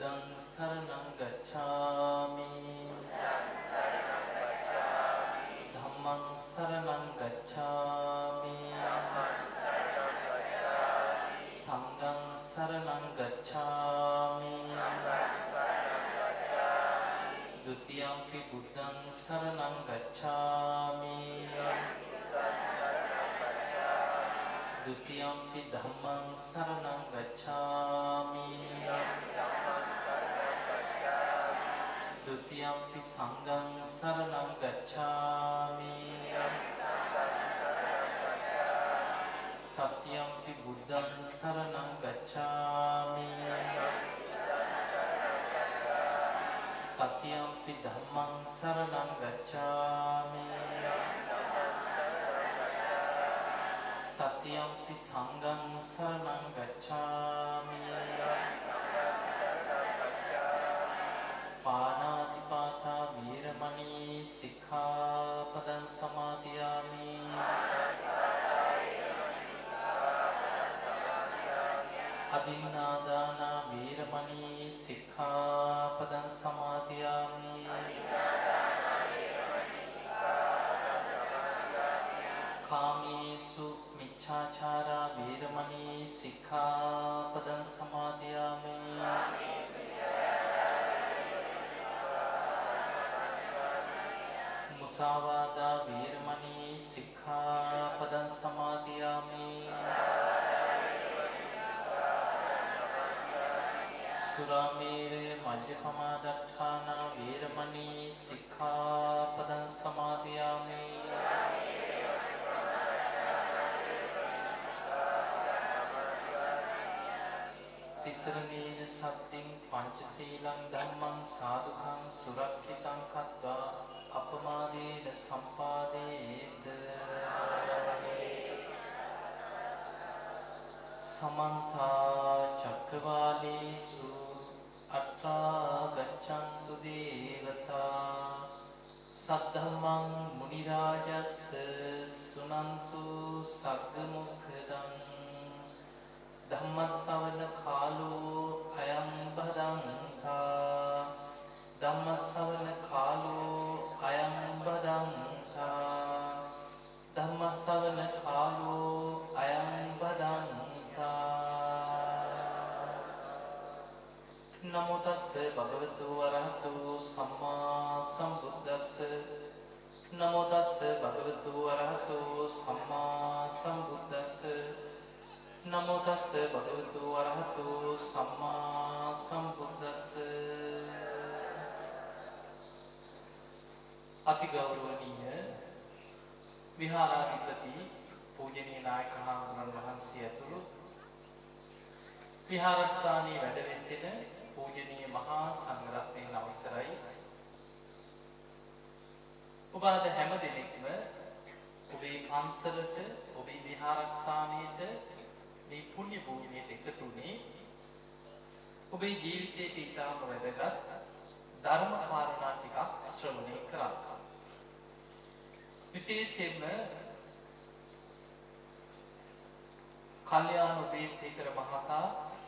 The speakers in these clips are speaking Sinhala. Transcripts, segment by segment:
බුද්ධං සරණං ගච්ඡාමි ධම්මං සරණං ගච්ඡාමි සංඝං සරණං ගච්ඡාමි ဒုတိယံ පි බුද්ධං සරණං ගච්ඡාමි ဒုတိယံ පි ධම්මං සරණං ගච්ඡාමි ဒုတိယံ පි සංඝං සරණං ගච්ඡාමි တတိယံ පි බුද්ධං සරණං ගච්ඡාමි တတိယံ පි ධම්මං සරණං ගච්ඡාමි တတိယံ පි සංඝං සරණං ගච්ඡාමි ပါဏာတိပါတာ වීරමණී සික්ඛාපදං සමාදියාමි อดินนาดานาวีรมณีสิกขาปดังสมาธิยามิคามีสุมิจฉาชาราวีรมณีสิกขาปดังสมาธิยามิมุสาวาทาวีรมณีสิกขาปดังสมาธิยามิසුරාමේරය මජ්ජපමා දට්ඨානා වේරමණී සික්ඛාපදං සමාදියාමි තිසරණේන සත්‍තින් පංචශීලං ධම්මං සාදුකං සුරක්ෂිතං කତ୍වා අපමාදේන සම්පාදේත සමන්තා චක්කවාලේසු අත්‍රා ගච්ඡන්තු දේවතා සද්ධම්මං මුනි රාජස්ස සුනන්තු සග්ග මොක්ඛදං ධම්මස්සවන කාලෝ අයං බදන්තා ධම්මස්සවන කාලෝ අයං බදන්තා ධම්මස්සවන කාලෝ අයං බදන්තා නමෝ තස්ස භගවතු වරහතු සම්මා සම්බුද්දස්ස නමෝ තස්ස භගවතු වරහතු සම්මා සම්බුද්දස්ස නමෝ තස්ස භගවතු වරහතු සම්මා සම්බුද්දස්ස අතිගෞරවනීය විහාරාධිපති පූජනීය නායක හාමුදුරන් වහන්සේ ඇතුළු විහාරස්ථානයේ වැඩ වෙසෙන පූජනීය මහා සංඝරත්නයන් අවසරයි ඔබ අද හැම දිනෙකම ඔබේ පන්සලට ඔබේ විහාරස්ථානයට මේ පුණ්‍ය භූමියට එකතු වුණේ ඔබේ ජීවිතයට ඉතාම වැදගත් ධර්ම කාරණා ටිකක් ශ්‍රවණය කරන්න. විශේෂයෙන්ම කල්යාණ උදේසේකර මහතා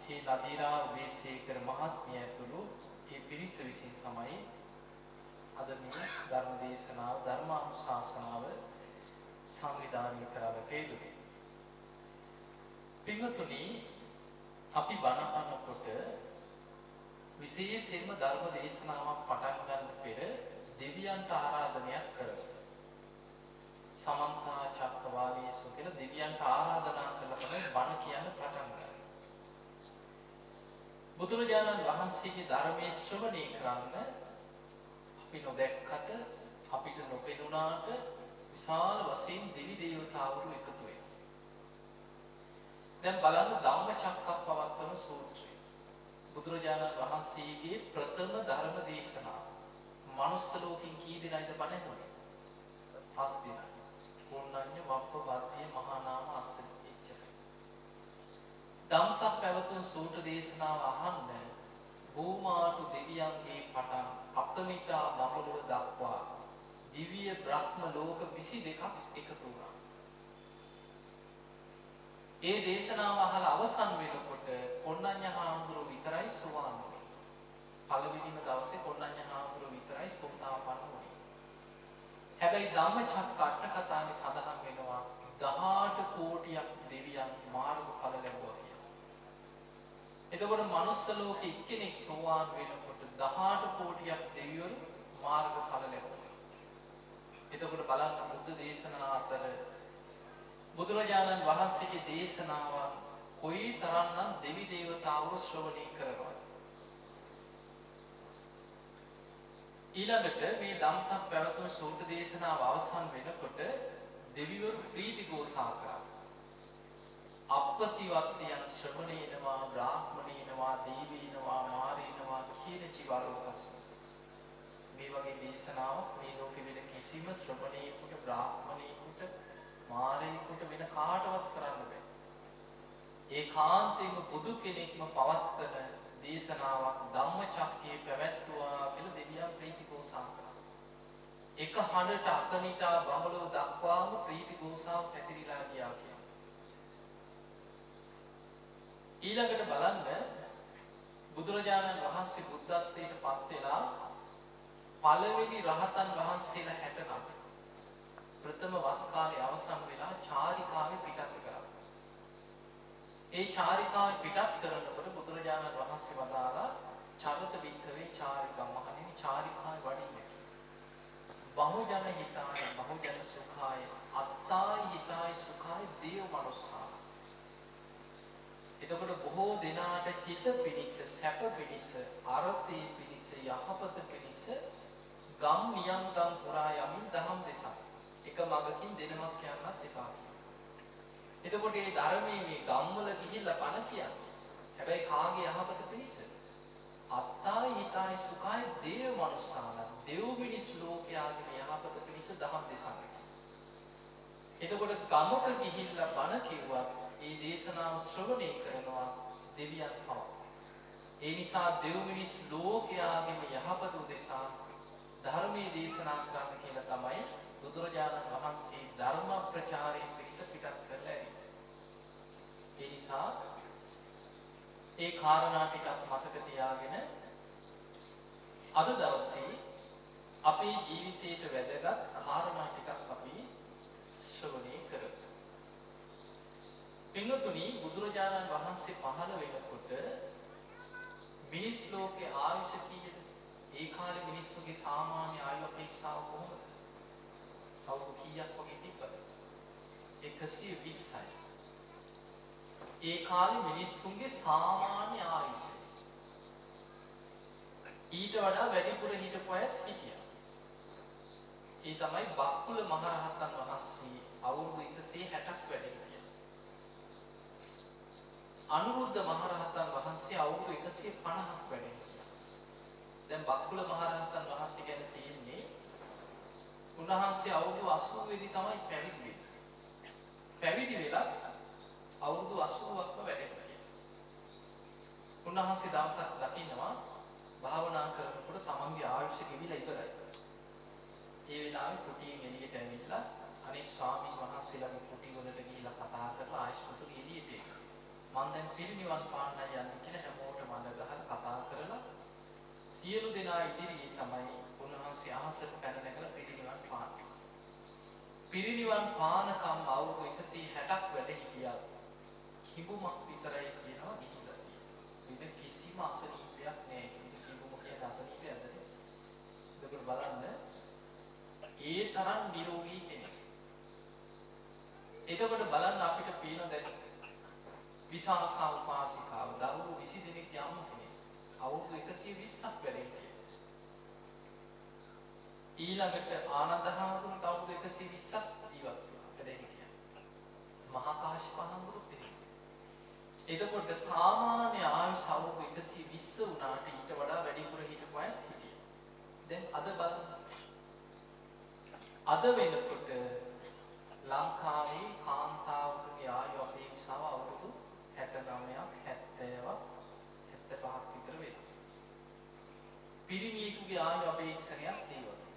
ඒ නදීරා උදේසේකර මහත්මිය ඇතුළු ඒ පිරිස විසින් තමයි අද මේ ධර්ම දේශනාව ධර්මානුශාසනාව සංවිධානය කරන්නට යෙදුනේ. පින්වතුනි අපි බණ අහනකොට විශේෂයෙන්ම ධර්ම දේශනාවක් පටන් ගන්න පෙර දෙවියන්ට ආරාධනයක් කරනවා. සමන්තා චක්කවාලේසු කියලා දෙවියන්ට ආරාධනා කරලා තමයි බණ කියන්න පටන් ගන්නේ. බුදුරජාණන් වහන්සේගේ ධර්මයේ ශ්‍රවණය කරන්න අපි නොදැක්කට අපිට නොපෙනුනාට විශාල වශයෙන් දෙවි දේවතාවරු එකතු වෙනවා. දැන් බලන්න ධම්මචක්කප්පවත්තන සූත්‍රය. බුදුරජාණන් වහන්සේගේ ප්‍රථම ධර්ම දේශනාව. මනුස්ස ලෝකෙන් කී දෙනාද බණ ඇහුවේ? 5 දෙනා. පුන්නඤ්ඤ වප්ප බද්ධිය මහා නාම අස්සච්චය. ධම්සක් පැවතුම් සූත්‍ර දේශනාව අහන්න භූමාතු දෙවියන්ගේ පටන් අපමිතා බඹලොව දක්වා දිව්‍ය බ්‍රහ්ම ලෝක 22ක් එකතු වුණා. ඒ දේශනාව අහලා අවසන් වෙනකොට පොන්නඤ්ඤ හාමුදුරුවෝ විතරයි සෝවාන් වුනේ. හැබැයි ධම්මචක්ක අට කතාවේ සඳහන් වෙනවා 18 කෝටියක් දෙවියන් මාර්ගඵල ලැබුවා කියලා. එතකොට මනුස්ස ලෝකෙ එක්කෙනෙක් සෝවාන් වෙනකොට 18 කෝටියක් දෙවියන් මාර්ගඵල ලැබුවා. එතකොට බලන්න බුද්ධ දේශනා අතර බුදුරජාණන් වහන්සේගේ දේශනාව කොයි තරම්නම් දෙවි දේවතාවෝ ශ්‍රවණය කරනවද? ඊළඟට මේ ධම්සක් පැවතුණු සූත්‍ර දේශනාව අවසන් වෙනකොට දෙවිවරු ප්‍රීති ഘോഷා කරා. අප්‍රතිවත්යන් ශ්‍රවණේනවා, බ්‍රාහ්මණේනවා, දීවීනවා, මාරීනවා කියන ජීවලෝකස්. මේ වගේ දේශනාවක් මේ ලෝකෙ වෙන කිසිම ශ්‍රවණේකට, බ්‍රාහ්මණේකට, මාරේකට වෙන කාටවත් කරන්න බෑ. ඒකාන්තයෙන්ම බුදු කෙනෙක්ම පවත්වන දේශනාවක් ධම්මචක්කයේ පැවැත්වුවා කියලා දෙවියන් ප්‍රීති ഘോഷා කරා. එක හඬට අකනිටා බඹලෝ දක්වාම ප්‍රීති ഘോഷාව පැතිරිලා ගියා කියලා. ඊළඟට බලන්න බුදුරජාණන් වහන්සේ බුද්ධත්වයට පත් වෙලා පළවෙනි රහතන් වහන්සේලා 69 ප්‍රථම වස් කාලේ අවසන් වෙලා චාරිකාවේ පිටත් කරා. ඒ චාරිකාවේ පිටත් කරනකොට බුදුරජාණන් වහන්සේ වදාලා චරත වික්කවේ චාරිකම් මහණෙනි චාරිකාවේ වඩින්න. බහුජන හිතාය බහුජන සුඛාය අත්තායි හිතායි සුඛාය දේව මනුස්සා. එතකොට බොහෝ දෙනාට හිත පිණිස සැප පිණිස අරතේ පිණිස යහපත පිණිස ගම් නියම් ගම් පුරා යමින් දහම් දෙසක් එක මගකින් දෙනමක් කියන්නත් එපා කියනවා. එතකොට මේ ධර්මයේ මේ ගම්වල ගිහිල්ලා බණ කියන්නේ. හැබැයි කාගේ යහපත පිණිස? අත්තායි හිතායි සුඛායි දේව මනුස්සාන දෙව් මිනිස් ලෝකයාගේ යහපත පිණිස දහම් දෙසක්. එතකොට ගමක ගිහිල්ලා බණ කිව්වා ඒ දේශනාව ශ්‍රවණය කරනවා දෙවියන් පවා. ඒ නිසා දෙව් මිනිස් ලෝකයාගේ යහපත උදෙසා ධර්මයේ දේශනා කරන්න කියලා තමයි බුදුරජාණන් වහන්සේ ධර්ම ප්‍රචාරයෙන් පිරිස පිටත් කරලා ඇවිත්. ඒ නිසා ඒ කාරණා ටිකක් මතක තියාගෙන අද දවසේ අපේ ජීවිතයට වැදගත් කාරණා ටිකක් අපි ශ්‍රවණය කරමු. පින්වතුනි බුදුරජාණන් වහන්සේ පහළ වෙනකොට මිනිස් ලෝකේ ආයුෂ කීයද? ඒ කාලේ මිනිස්සුගේ සාමාන්‍ය ආයු අපේක්ෂාව කොහොමද? අවුරුදු කීයක් වගේ තිබ්බද? 120යි. ඒ කාලේ මිනිස්සුන්ගේ සාමාන්‍ය ආයුෂ ඊට වඩා වැඩිපුර හිටපු අයත් හිටියා. ඒ තමයි බක්කුල මහරහතන් වහන්සේ අවුරුදු 160ක් වැඩ හිටියා. අනුරුද්ධ මහරහතන් වහන්සේ අවුරුදු 150ක් වැඩ හිටියා. දැන් බක්කුල මහරහතන් වහන්සේ ගැන තියෙන්නේ උන්වහන්සේ අවුරුදු 80 වෙදි තමයි පැවිදි වෙන්නේ. පැවිදි වෙලා අවුරුදු 80ක්ම වැඩ හිටියා. උන්වහන්සේ දවසක් දකින්නවා භාවනා කරනකොට තමන්ගේ ආයුෂ කිවිලා ඉවරයි. ඒ වෙලාවේ කුටියෙන් එළියට ඇවිල්ලා අනෙක් ස්වාමීන් වහන්සේලාගේ කුටි වලට ගිහිල්ලා කතා කරලා ආයුෂ කුටි එළියට එනවා. මම දැන් පිරිනිවන් පාන්න යන්නේ කියලා හැමෝටම මඩ ගහලා කතා කරලා සියලු දෙනා ඉදිරියේ තමයි උන්වහන්සේ අහසට පැන නැගලා පිරිනිවන් පාන්නේ. පිරිනිවන් පානකම් අවුරුදු 160ක් වැඩ හිටියා. කිඹුමක් විතරයි කියනවා ගිහිල්ලා තියෙනවා. වෙන කිසිම අසනීපයක් නැහැ. කිඹුම කියන අසනීපයක්ද? ඒකට බලන්න ඒ තරම් නිරෝගී කෙනෙක්. එතකොට බලන්න අපිට පේන දැන් විසාකා උපාසිකාව දරුවෝ 20 දෙනෙක් යම් කෙනෙක් අවුරුදු 120ක් වැඩ හිටියා. ඊළඟට ආනන්ද හාමුදුරුවෝ අවුරුදු 120ක් ජීවත් වුණා වැඩ හිටියා. මහා කාශ්‍යප හාමුදුරුවෝ එතකොට සාමාන්‍ය ආයුෂ අවුරුදු 120 වුණාට ඊට වඩා වැඩිපුර හිටපු අය හිටියා. දැන් අද බලන්න. අද වෙනකොට ලංකාවේ කාන්තාවකගේ ආයු අපේක්ෂාව අවුරුදු 69ක් 70ක් 75ක් විතර වෙනවා. පිරිමියෙකුගේ ආයු අපේක්ෂණයක් ඒ වගේ.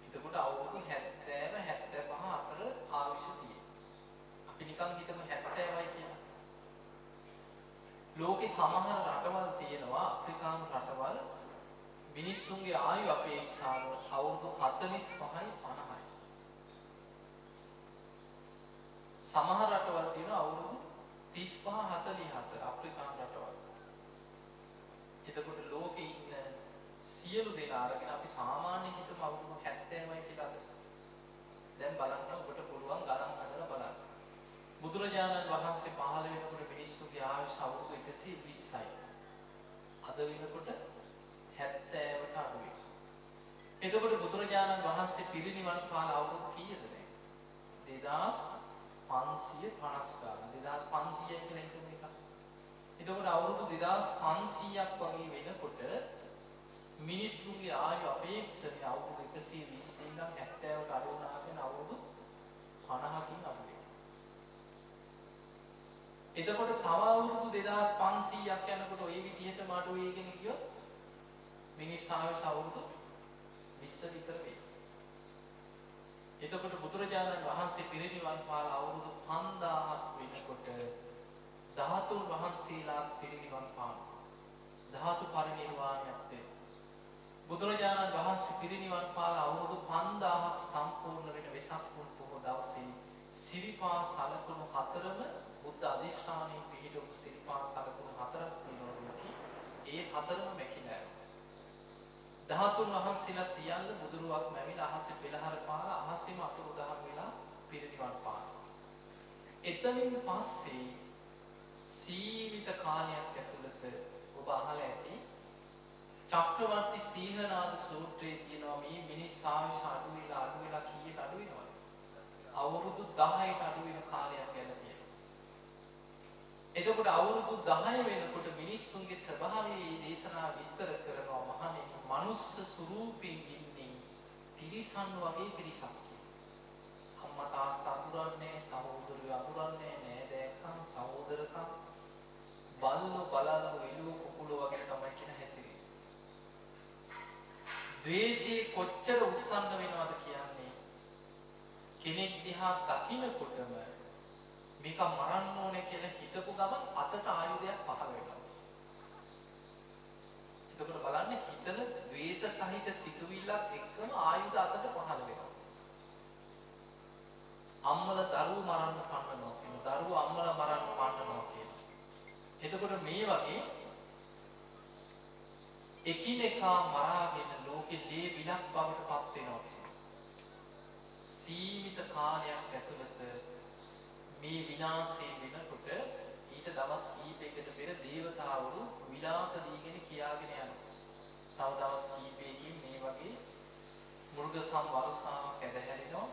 එතකොට අවුරුදු 70 75 අතර ආයුෂ තියෙනවා. අපි නිකන් හිතමු 70යි කියලා. ලෝකේ සමහර රටවල් තියෙනවා අප්‍රිකානු රටවල් මිනිස්සුන්ගේ ආයු අපේක්ෂාව අවුරුදු 45යි 50යි. සමහර රටවල් තියෙන අවුරුදු 35 44 අප්‍රිකානු රටවල්. එතකොට ලෝකේ ඉන්න සියලු දෙනා අරගෙන අපි සාමාන්‍ය හිතමු අවුරුදු 70යි කියලා. දැන් බලන්න ඔබට පුළුවන් ගණන් හදලා බලන්න. බුදුරජාණන් වහන්සේ පහළ වෙනකොට මිනිස්සුගේ ආයුෂ අවුරුදු 120යි. අද වෙනකොට 70ට අඩු වෙනවා. එතකොට බුදුරජාණන් වහන්සේ පිරිනිවන් පාන අවුරුදු කීයද දැන්? 2550 ගාන. 2500යි කියලා හිතමු එකක්. එතකොට අවුරුදු 2500ක් වගේ වෙනකොට මිනිස්සුන්ගේ ආයු අපේක්ෂණය අවුරුදු 120 ඉඳන් 70ට අඩු වුණා කියන අවුරුදු 50කින් අඩු වෙනවා. එතකොට තව අවුරුදු 2500ක් යනකොට ওই විදිහටම අඩු වෙගෙන ගියොත් මිනිස් ආයුෂ අවුරුදු 20 විතර වෙයි. එතකොට බුදුරජාණන් වහන්සේ පිරිනිවන් පාන අවුරුදු 5000ක් වෙනකොට ධාතුන් වහන්සේලා පිරිනිවන් පානවා. ධාතු පරිනිර්වාණයක් වෙනවා. බුදුරජාණන් වහන්සේ පිරිනිවන් පාන අවුරුදු 5000ක් සම්පූර්ණ වෙන වෙසක් පුන් පොහොය දවසේ සිරිපා සලකුණු හතරම බුද්ධ අධිෂ්ඨානයෙන් පිහිටවපු සිරිපා සලකුණු හතරක් තියෙනවා. ඒ හතරම මැකිලා යනවා. ධාතුන් වහන්සේලා සියල්ල බුදුරුවක් මැවිලා අහසේ පෙළහර පාලා අහසේම අතුරු දහම් වෙලා පිරිනිවන් පානවා. එතනින් පස්සේ සීමිත කාලයක් ඇතුළත ඔබ අහලා ඇති චක්‍රවර්ති සීහනාද සූත්‍රයේ තියෙනවා මේ මිනිස් ආයුෂ අඩු වෙලා කීයට අඩු වෙනවද? අවුරුදු 10ට අඩු වෙන කාලයක් යන තියෙනවා. එතකොට අවුරුදු 10 වෙනකොට මිනිස්සුන්ගේ ස්වභාවයේ දේශනා විස්තර කරනවා මහණෙනි මනුස්ස ස්වරූපයෙන් ඉන්නේ තිරිසන් වගේ පිරිසක්. අම්මා තාත්තා අඳුරන්නේ සහෝදරයෝ අඳුරන්නේ නෑදෑකම් සහෝදරකම් බල්ලෝ බලල්ලෝ එළුවෝ කුකුලෝ වගේ තමයි කියන හැසිරෙන්නේ. ද්වේෂයේ කොච්චර උස්සන්න වෙනවද කියන්නේ කෙනෙක් දිහා දකින්නකොටම මේක මරන්න ඕනේ කියලා හිතපු ගමන් අතට ආයුධයක් පහළ වෙනවා. එතකොට බලන්න හිතන ද්වේෂ සහිත සිතුවිල්ලත් එක්කම ආයුධ අතට පහළ වෙනවා. අම්මල දරුවෝ මරන්න පන්නනවා කියන දරුවෝ අම්මලා මරන්න පන්නනවා කියන. එතකොට මේ වගේ එකිනෙකා මරාගෙන ලෝකේ දේ විලක් බවට පත් වෙනවා. සීමිත කාලයක් ඇතුළත මේ විනාශය වෙනකොට ඊට දවස් කීපයකට පෙර දේවතාවරු විලාප දීගෙන කියාගෙන යනවා. තව දවස් කීපයකින් මේ වගේ මුර්ග සම්වර්ෂාවක් ඇදහැරෙනවා.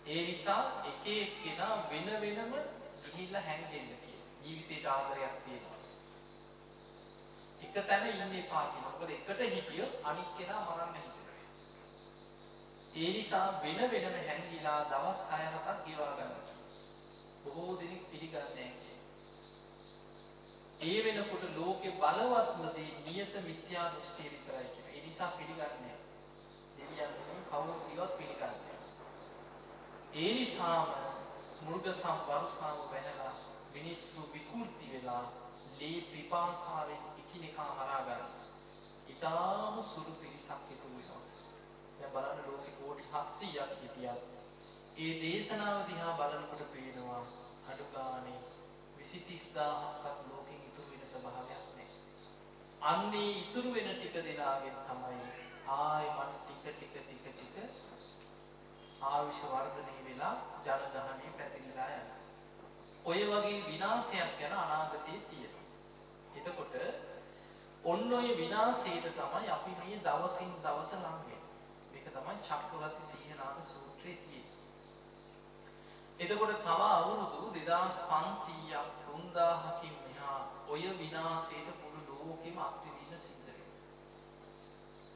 ඒ නිසා එක එක්කෙනා වෙන වෙනම ගිහිල්ලා හැංගෙන්න තියෙනවා. ජීවිතේට ආදරයක් තියෙනවා. එක තැන ඉන්න එපා කියනවා. මොකද එකට හිටියොත් අනිත් කෙනා මරන්න හිතෙනවා. ඒ නිසා වෙන වෙනම හැංගිලා දවස් 6-7ක් ගෙවා ගන්නවා. බොහෝ දෙනෙක් පිළිගන්නේ නැහැ. ඒ වෙනකොට ලෝකේ බලවත්ම දේ නියත මිත්‍යා දෘෂ්ටිය විතරයි කියන. ඒ නිසා පිළිගන්නේ නැහැ. දෙවියන් කවුරු කිව්වත් පිළිගන්නේ නැහැ. ඒ නිසාම මුර්ග සම්වර්ෂාව වෙනලා මිනිස්සු විකෘති වෙලා ලේ පිපාසාවෙන් එකිනෙකා මරා ගන්නවා. ඊටාම සුළු පිරිසක් ඉතුරු වෙනවා. දැන් බලන්න ලෝකෙ කෝටි 700ක් හිටියත් ඒ දේශනාව දිහා බලනකොට පේනවා අඩු ගානේ 20-30000ක්වත් ලෝකෙන් ඉතුරු වෙන ස්වභාවයක් නැහැ. අන්නේ ඉතුරු වෙන ටික දෙනාගෙන් තමයි ආයෙමත් ටික ආයුෂ වර්ධනය වෙලා ජනගහනය පැතිරිලා යනවා. ඔය වගේ විනාශයක් ගැන අනාගතයේ තියෙනවා. එතකොට ඔන්න ඔය විනාශයට තමයි අපි මේ දවසින් දවස ලං වෙන්නේ. මේක තමයි චක්‍රවර්ති සීහනාද සූත්‍රයේ තියෙන්නේ. එතකොට තව අවුරුදු 2500ක් 3000කින් මෙහා ඔය විනාශයට මුළු ලෝකෙම අත්විඳින්න සිද්ධ වෙනවා.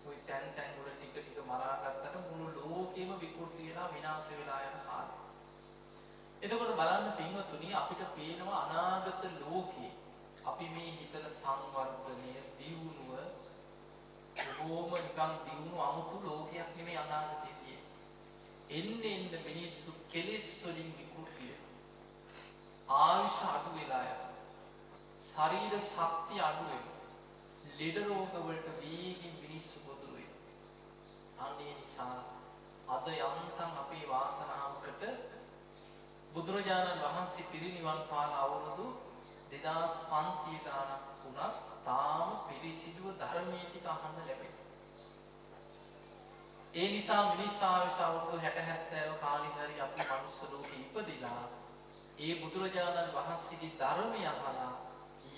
ඔය තැන් වල ටික මරාගත්තට මුළු ලෝකෙම විකෘති වෙලා විනාශ වෙලා යන කාලය. එතකොට බලන්න පින්වතුනි අපිට පේනවා අනාගත ලෝකේ අපි මේ හිතන සංවර්ධනය දියුණුව බොහොම නිකන් දියුණු අමුතු ලෝකයක් නෙමෙයි අනාගතයේ තියෙන්නේ. එන්න මිනිස්සු කෙලෙස් වලින් විකෘති වෙනවා. ආයුෂ අඩු වෙලා යනවා. ශරීර ශක්තිය අඩු වෙනවා. ලෙඩ රෝග වලට වේගින් මිනිස්සු ගොදුරු වෙනවා. අනේ නිසා අද යන්තම් අපේ වාසනාවකට බුදුරජාණන් වහන්සේ පිරිනිවන් පාන අවුරුදු 2500 ගාණක් වුණත් තාම පිරිසිදුව ධර්මයේ ටික අහන්න ලැබෙනවා. ඒ නිසා මිනිස් ආයුෂ අවුරුදු 60 70 කාලෙක හරි අපි මනුස්ස ලෝකෙ ඉපදිලා ඒ බුදුරජාණන් වහන්සේගේ ධර්මය අහලා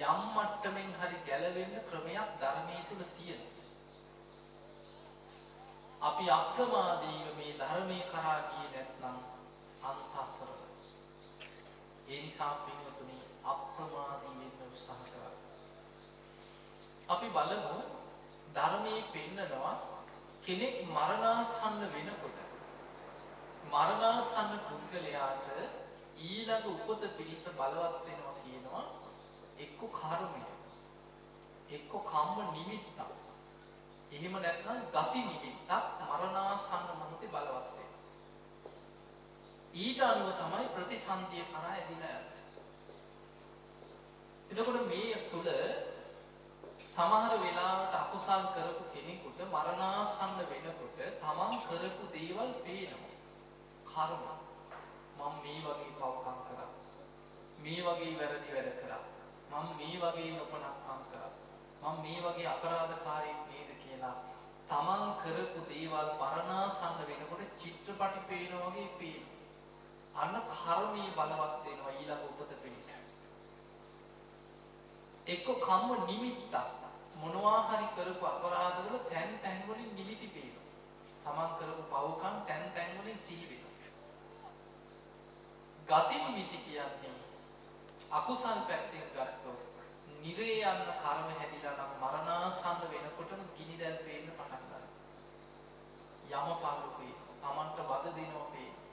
යම් මට්ටමින් හරි ගැලවෙන්න ක්‍රමයක් ධර්මයේ තුල තියෙනවා. අපි අප්‍රමාදීව මේ ධර්මයේ කරා ගියේ නැත්නම් අන්තස්සරයි. ඒ නිසා පින්වතුනි අප්‍රමාදී වෙන්න උත්සාහ කරන්න. අපි බලමු ධර්මයේ පෙන්නනවා කෙනෙක් මරණාසන්න වෙනකොට මරණාසන්න පුද්ගලයාට ඊළඟ උපත පිණිස බලවත් වෙනවා කියනවා එක්ක කර්මය එක්ක කම්ම නිමිත්තක් එහෙම නැත්නම් ගති නිමිත්තක් මරණාසන්න මොහොතේ බලවත් වෙනවා. ඊට අනුව තමයි ප්‍රතිසන්දිය කරා ඇදිලා යන්නේ. එතකොට මේ තුල සමහර වෙලාවට අකුසල් කරපු කෙනෙකුට මරණාසන්න වෙනකොට තමන් කරපු දේවල් පේනවා. කර්ම. මම මේ වගේ පව්කම් කරා. මේ වගේ වැරදි වැඩ කරා. මම මේ වගේ නොපනක්කම් කරා. මම මේ වගේ අපරාධකාරයෙක් නේද කියලා තමන් කරපු දේවල් මරණාසන්න වෙනකොට චිත්‍රපටි පේනවා වගේ පේනවා. අන්න කර්මී බලවත් වෙනවා ඊළඟ උපත පිණිස. එක්ක කම්ම නිමිත්තක් මොනවා හරි කරපු අපරාධවල තැන් තැන් වලින් නිමිති පේනවා. තමන් කරපු පව්කම් තැන් තැන් වලින් සිහි වෙනවා. ගති නිමිති කියන්නේ අකුසල් පැත්තෙන් ගත්තොත් නිරේ යන කර්ම හැදිලා නම් මරණාසන්න වෙනකොටම ගිනි දැල් පේන්න පටන් ගන්නවා. යමපාලු පේනවා. තමන්ට වද දෙනවා පේනවා.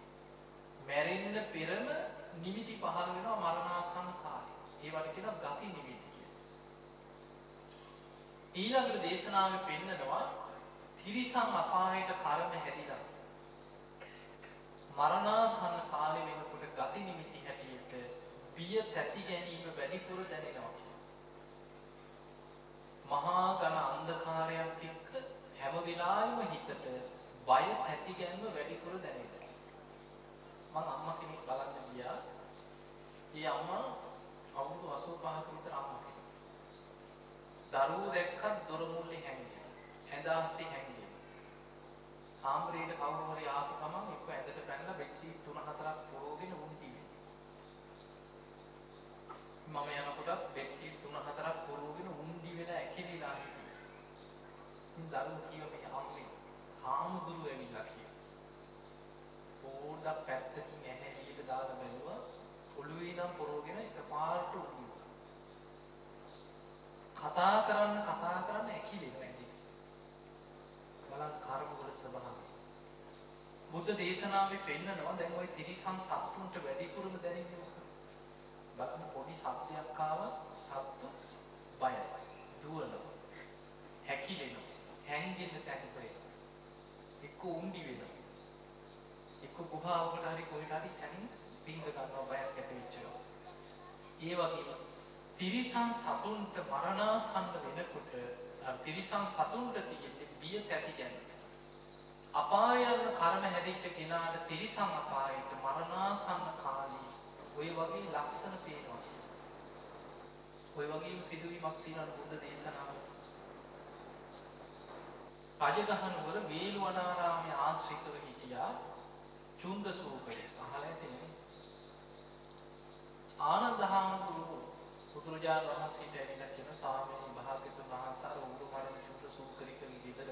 මැරෙන්න පෙරම නිමිති පහළ වෙනවා මරණාසන්න කාලේ. ඒවට කියනවා ගති නිමිති කියලා. ඊළඟට දේශනාවේ පෙන්නනවා තිරිසන් අපායට කර්ම හැදිලා මරණාසන්න කාලේ වෙනකොට ගති නිමිති හැටියට බිය තැති ගැනීම වැඩිපුර දැනෙනවා කියලා. මහා ඝන අන්ධකාරයක් එක්ක හැම වෙලාවෙම හිතට බය තැති ගැනීම වැඩිපුර දැනෙනවා. මම අම්මා කෙනෙක් බලන්න ගියා. ඒ අම්මා අවුරුදු 85ක විතර අම්මා කෙනෙක්. දරුවෝ දැක්කත් දොර මුල්ලේ හැංගෙනවා. ඇඳ ආස්සේ හැංගෙනවා. ආම්බරේට කවුරු හරි ආපු ගමන් එක්ක ඇඳට පැනලා බෙඩ්ෂීට් 3-4ක් පොරෝගෙන උන්ටි වෙනවා. මම යනකොටත් බෙඩ්ෂීට් 3-4ක් පොරෝගෙන උන්ටි වෙලා ඇකිලිලා හිටියා. ඉතින් දරුවෝ කියව මේ අම්මේ හාමුදුරුවෝ ඇවිල්ලා කියලා. පොඩ්ඩක් පැත්තකින් ඇහැ එළියට දාලා බැලුවා ඔළුවේ ඉඳන් පොරෝගෙන එකපාරට උගුරුවා. කතා කරන්න ඇකිලෙනවා ඇති. බලන්න කර්ම වල ස්වභාවය. බුද්ධ දේශනාවේ පෙන්නනවා දැන් ওই තිරිසන් සත්තුන්ට වැඩිපුරම දැනෙන්නේ මොකද? බලන්න පොඩි සත්‍යයක් ආව සත්තු බයයි. දුවනවා. හැකිලෙනවා. හැංගෙන්න තැන්පේ. එක්ක උන්ඩි වෙනවා. එක්ක ගුහාවකට හරි කොහෙට හරි සැනින් පිංග ගන්නවා බයක් ඇති වෙච්චනවා. ඒ වගේ තිරිසන් සතුන්ට මරණාසන්න වෙනකොට තිරිසන් සතුන්ට තියෙන්නේ බිය තැති ගැනීම. අපාය යන කර්ම හැදිච්ච කෙනාට තිරිසන් අපායට මරණාසන්න කාලේ ওই වගේ ලක්ෂණ පේනවා. ওই වගේම සිදුවීමක් තියෙනවා බුද්ධ දේශනාවේ. රජගහනුවර වේළුවනාරාමයේ ආශ්‍රිතව හිටියා චුන්ද සූකරේ. අහලා ඇතිනේ. ආනන්ද හාමුදුරුවෝ බුදුරජාණන් වහන්සේට ඇවිල්ලා කියන ස්වාමීනි භාග්‍යවතුන් වහන්සේ අර උරු මරණ චුන්ද සූකරිකගේ ගෙදර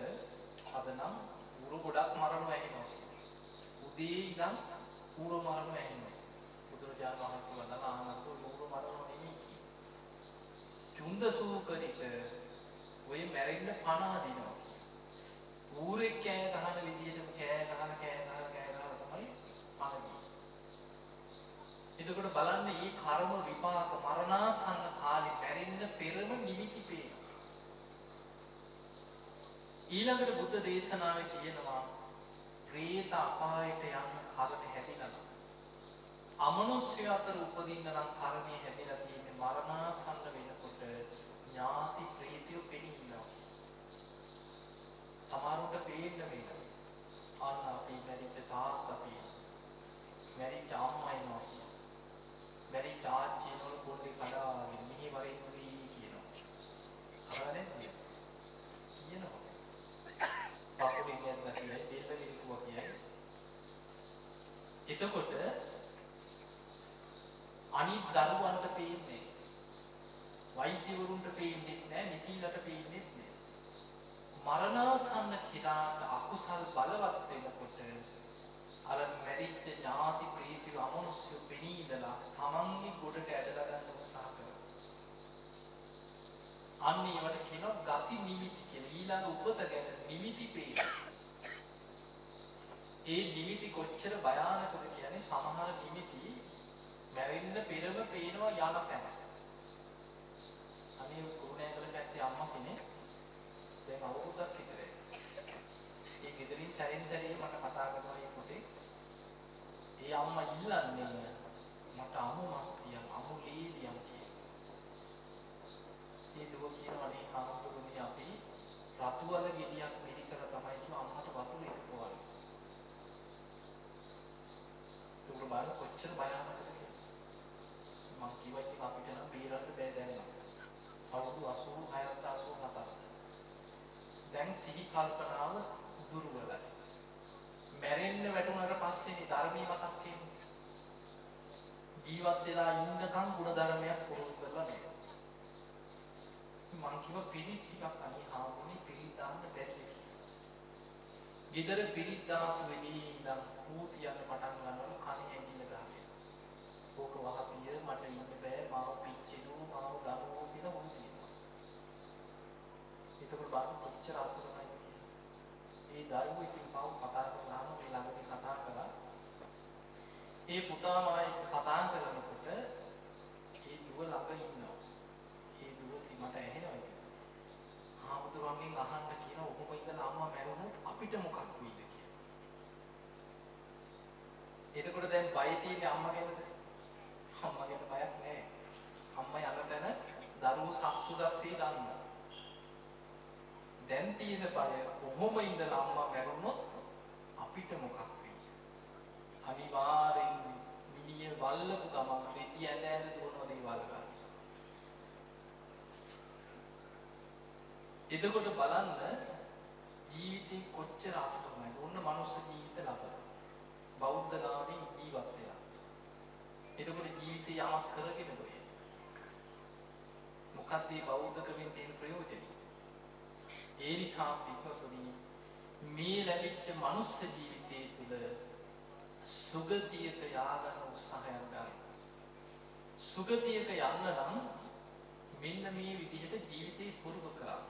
අද නම් උරු ගොඩක් මරණව ඇහෙනවා. උදේ ඉඳන් උරු මරණව ඇහෙනවා. බුදුරජාණන් වහන්සේ වදාළා ආනන්ද උරු මරණව නෙමෙයි කි. චුන්ද සූකරික ඔය මැරෙන්න පණ අදිනවා. ඌරෙක් කෑ ගහන විදිහට කෑ ගහලා තමයි පණ. එතකොට බලන්න මේ කර්ම විපාක මරණාසන්න කාලේ මැරෙන්න පෙරම නිමිති පේනවා. ඊළඟට බුද්ධ දේශනාවේ කියනවා ප්‍රේත අපායට යන කර්ම හැදිලා අමනුෂ්‍ය අතර උපදින්න නම් කර්මය හැදිලා තියෙන්නේ මරණාසන්න වෙනකොට ඥාති ප්‍රේතයෝ පෙනීලා. පේන්න වෙනවා. අන්න අපි මැරිච්ච තාත්තා පේනවා. මැරිච්ච අම්මා එනවා කියනවා. මැරිච්ච ආච්චි නෝන පොඩි කඩාගෙන මෙහි වරින් වී කියනවා. අහලා නැද්ද? කියනවා. පපුලින් යන්න කියයි දෙල්ල විලකුවා කියයි. එතකොට අනිත් දරුවන්ට පේන්නේ වෛද්‍යවරුන්ට පේන්නේ නැහැ, නිසීලට පේන්නේ නැහැ. මරණාසන්න කිරාට අකුසල් බලවත් වෙනකොට අර මැරිච්ච ඥාති ප්‍රීතිව අමනුෂ්‍ය පෙනීදලා තමන්ගේ ගොඩට ඇදලා ගන්න උත්සාහ කරනවා. අන්න ඒවට කියනවා ගති නිමිති කියලා. ඊළඟ උපත ගැන නිමිති පේනවා. ඒ නිමිති කොච්චර භයානකද කියන්නේ සමහර නිමිති මැරෙන්න පෙරම පේනවා යන තැන. අනේ කුරුණෑගල පැත්තේ අම්මා කෙනෙක් දැන් අවුරුද්දක් විතරයි. ඒ ගෙදරින් සැරින් සැරේ මට කතා කරනවා මේ පුතේ. ඒ අම්මා ඉල්ලන්නේ මට අමු මස් තියන් අමු ලීලියන් කියලා. ඒ දුව කියනවානේ හාමුදුරුවනේ අපි රතු වල ගෙඩියක් මිරිකලා තමයි කිව්ව අම්මට වතුර ඉක්කවන්නේ. ඒක බලන්න කොච්චර භයානකද කියලා. මම කිව්වා ඉතින් අපිට නම් බේරන්න බෑ දැන් නම්. අවුරුදු 86ක් 87ක්. දැන් සිහි කල්පනාව දුර්වලයි. මැරෙන්න වැටුණාට පස්සේ ධර්මයේ මතක් වෙන්නේ. ජීවත් වෙලා ඉන්නකම් ගුණ ධර්මයක් පුරුදු කරලා නෑ. මං කිව්වා පිළිත් ටිකක් අනේ හාමුදුරනේ පිළිත් දාන්න බැරිද කියලා. ගෙදර පිළිත් දාතු වෙදී ඉඳන් පූතියන්න පටන් ගන්නවලු කණේ ඇඟිල්ල ගහගෙන. ඕක වහපිය මට ඉන්න බෑ මාව පිච්චෙනු මාව දරුවෝ කියලා මොන තියෙනවා. ඒකවල බලන්න කොච්චර අසරණයිද කියලා. ඒ දරුවෝ ඉතින් මාව කතා කරලා මේ ළඟදී කතා කරා. ඒ පුතා මායි කතා කරනකොට ඒ දුව ළඟ ඉන්නවා. ඒ දුව මට ඇහෙනවා ඒක. හාමුදුරුවන්ගෙන් අහන්න කියන ඔහොම ඉඳලා අම්මා මැරුණොත් අපිට මොකක් වෙයිද කියලා. එතකොට දැන් බය තියෙන්නේ අම්මා ගැනද? අම්මා ගැන බයක් නැහැ. අම්මා යන තැන දරුවෝ සක්සුදක්සේ දන්නවා. දැන් තියෙන බය ඔහොම ඉඳලා අම්මා මැරුණොත් අපිට මොකක් වෙයිද? අනිවාර්යෙන් මිනිය වල්ලපු ගමන් රෙදි ඇඳ දුවනවා දේවල් ගන්න. එතකොට බලන්න ජීවිතේ කොච්චර අසතුටුයිද. ඔන්න මනුස්ස ජීවිත ලබන. බෞද්ධ නාමයෙන් ජීවත් වෙනවා. එතකොට ජීවිතේ යමක් කරගෙන ගොයේ. මොකක්ද මේ බෞද්ධකමින් තියෙන ප්‍රයෝජනය? ඒ නිසා පිටුතුනි මේ ලැබිච්ච මනුස්ස ජීවිතයේ තුල සුගතියට යාගන්න උත්සාහයක් ගන්න. සුගතියට යන්න නම් මෙන්න මේ විදිහට ජීවිතේ පුරුදු කරන්න.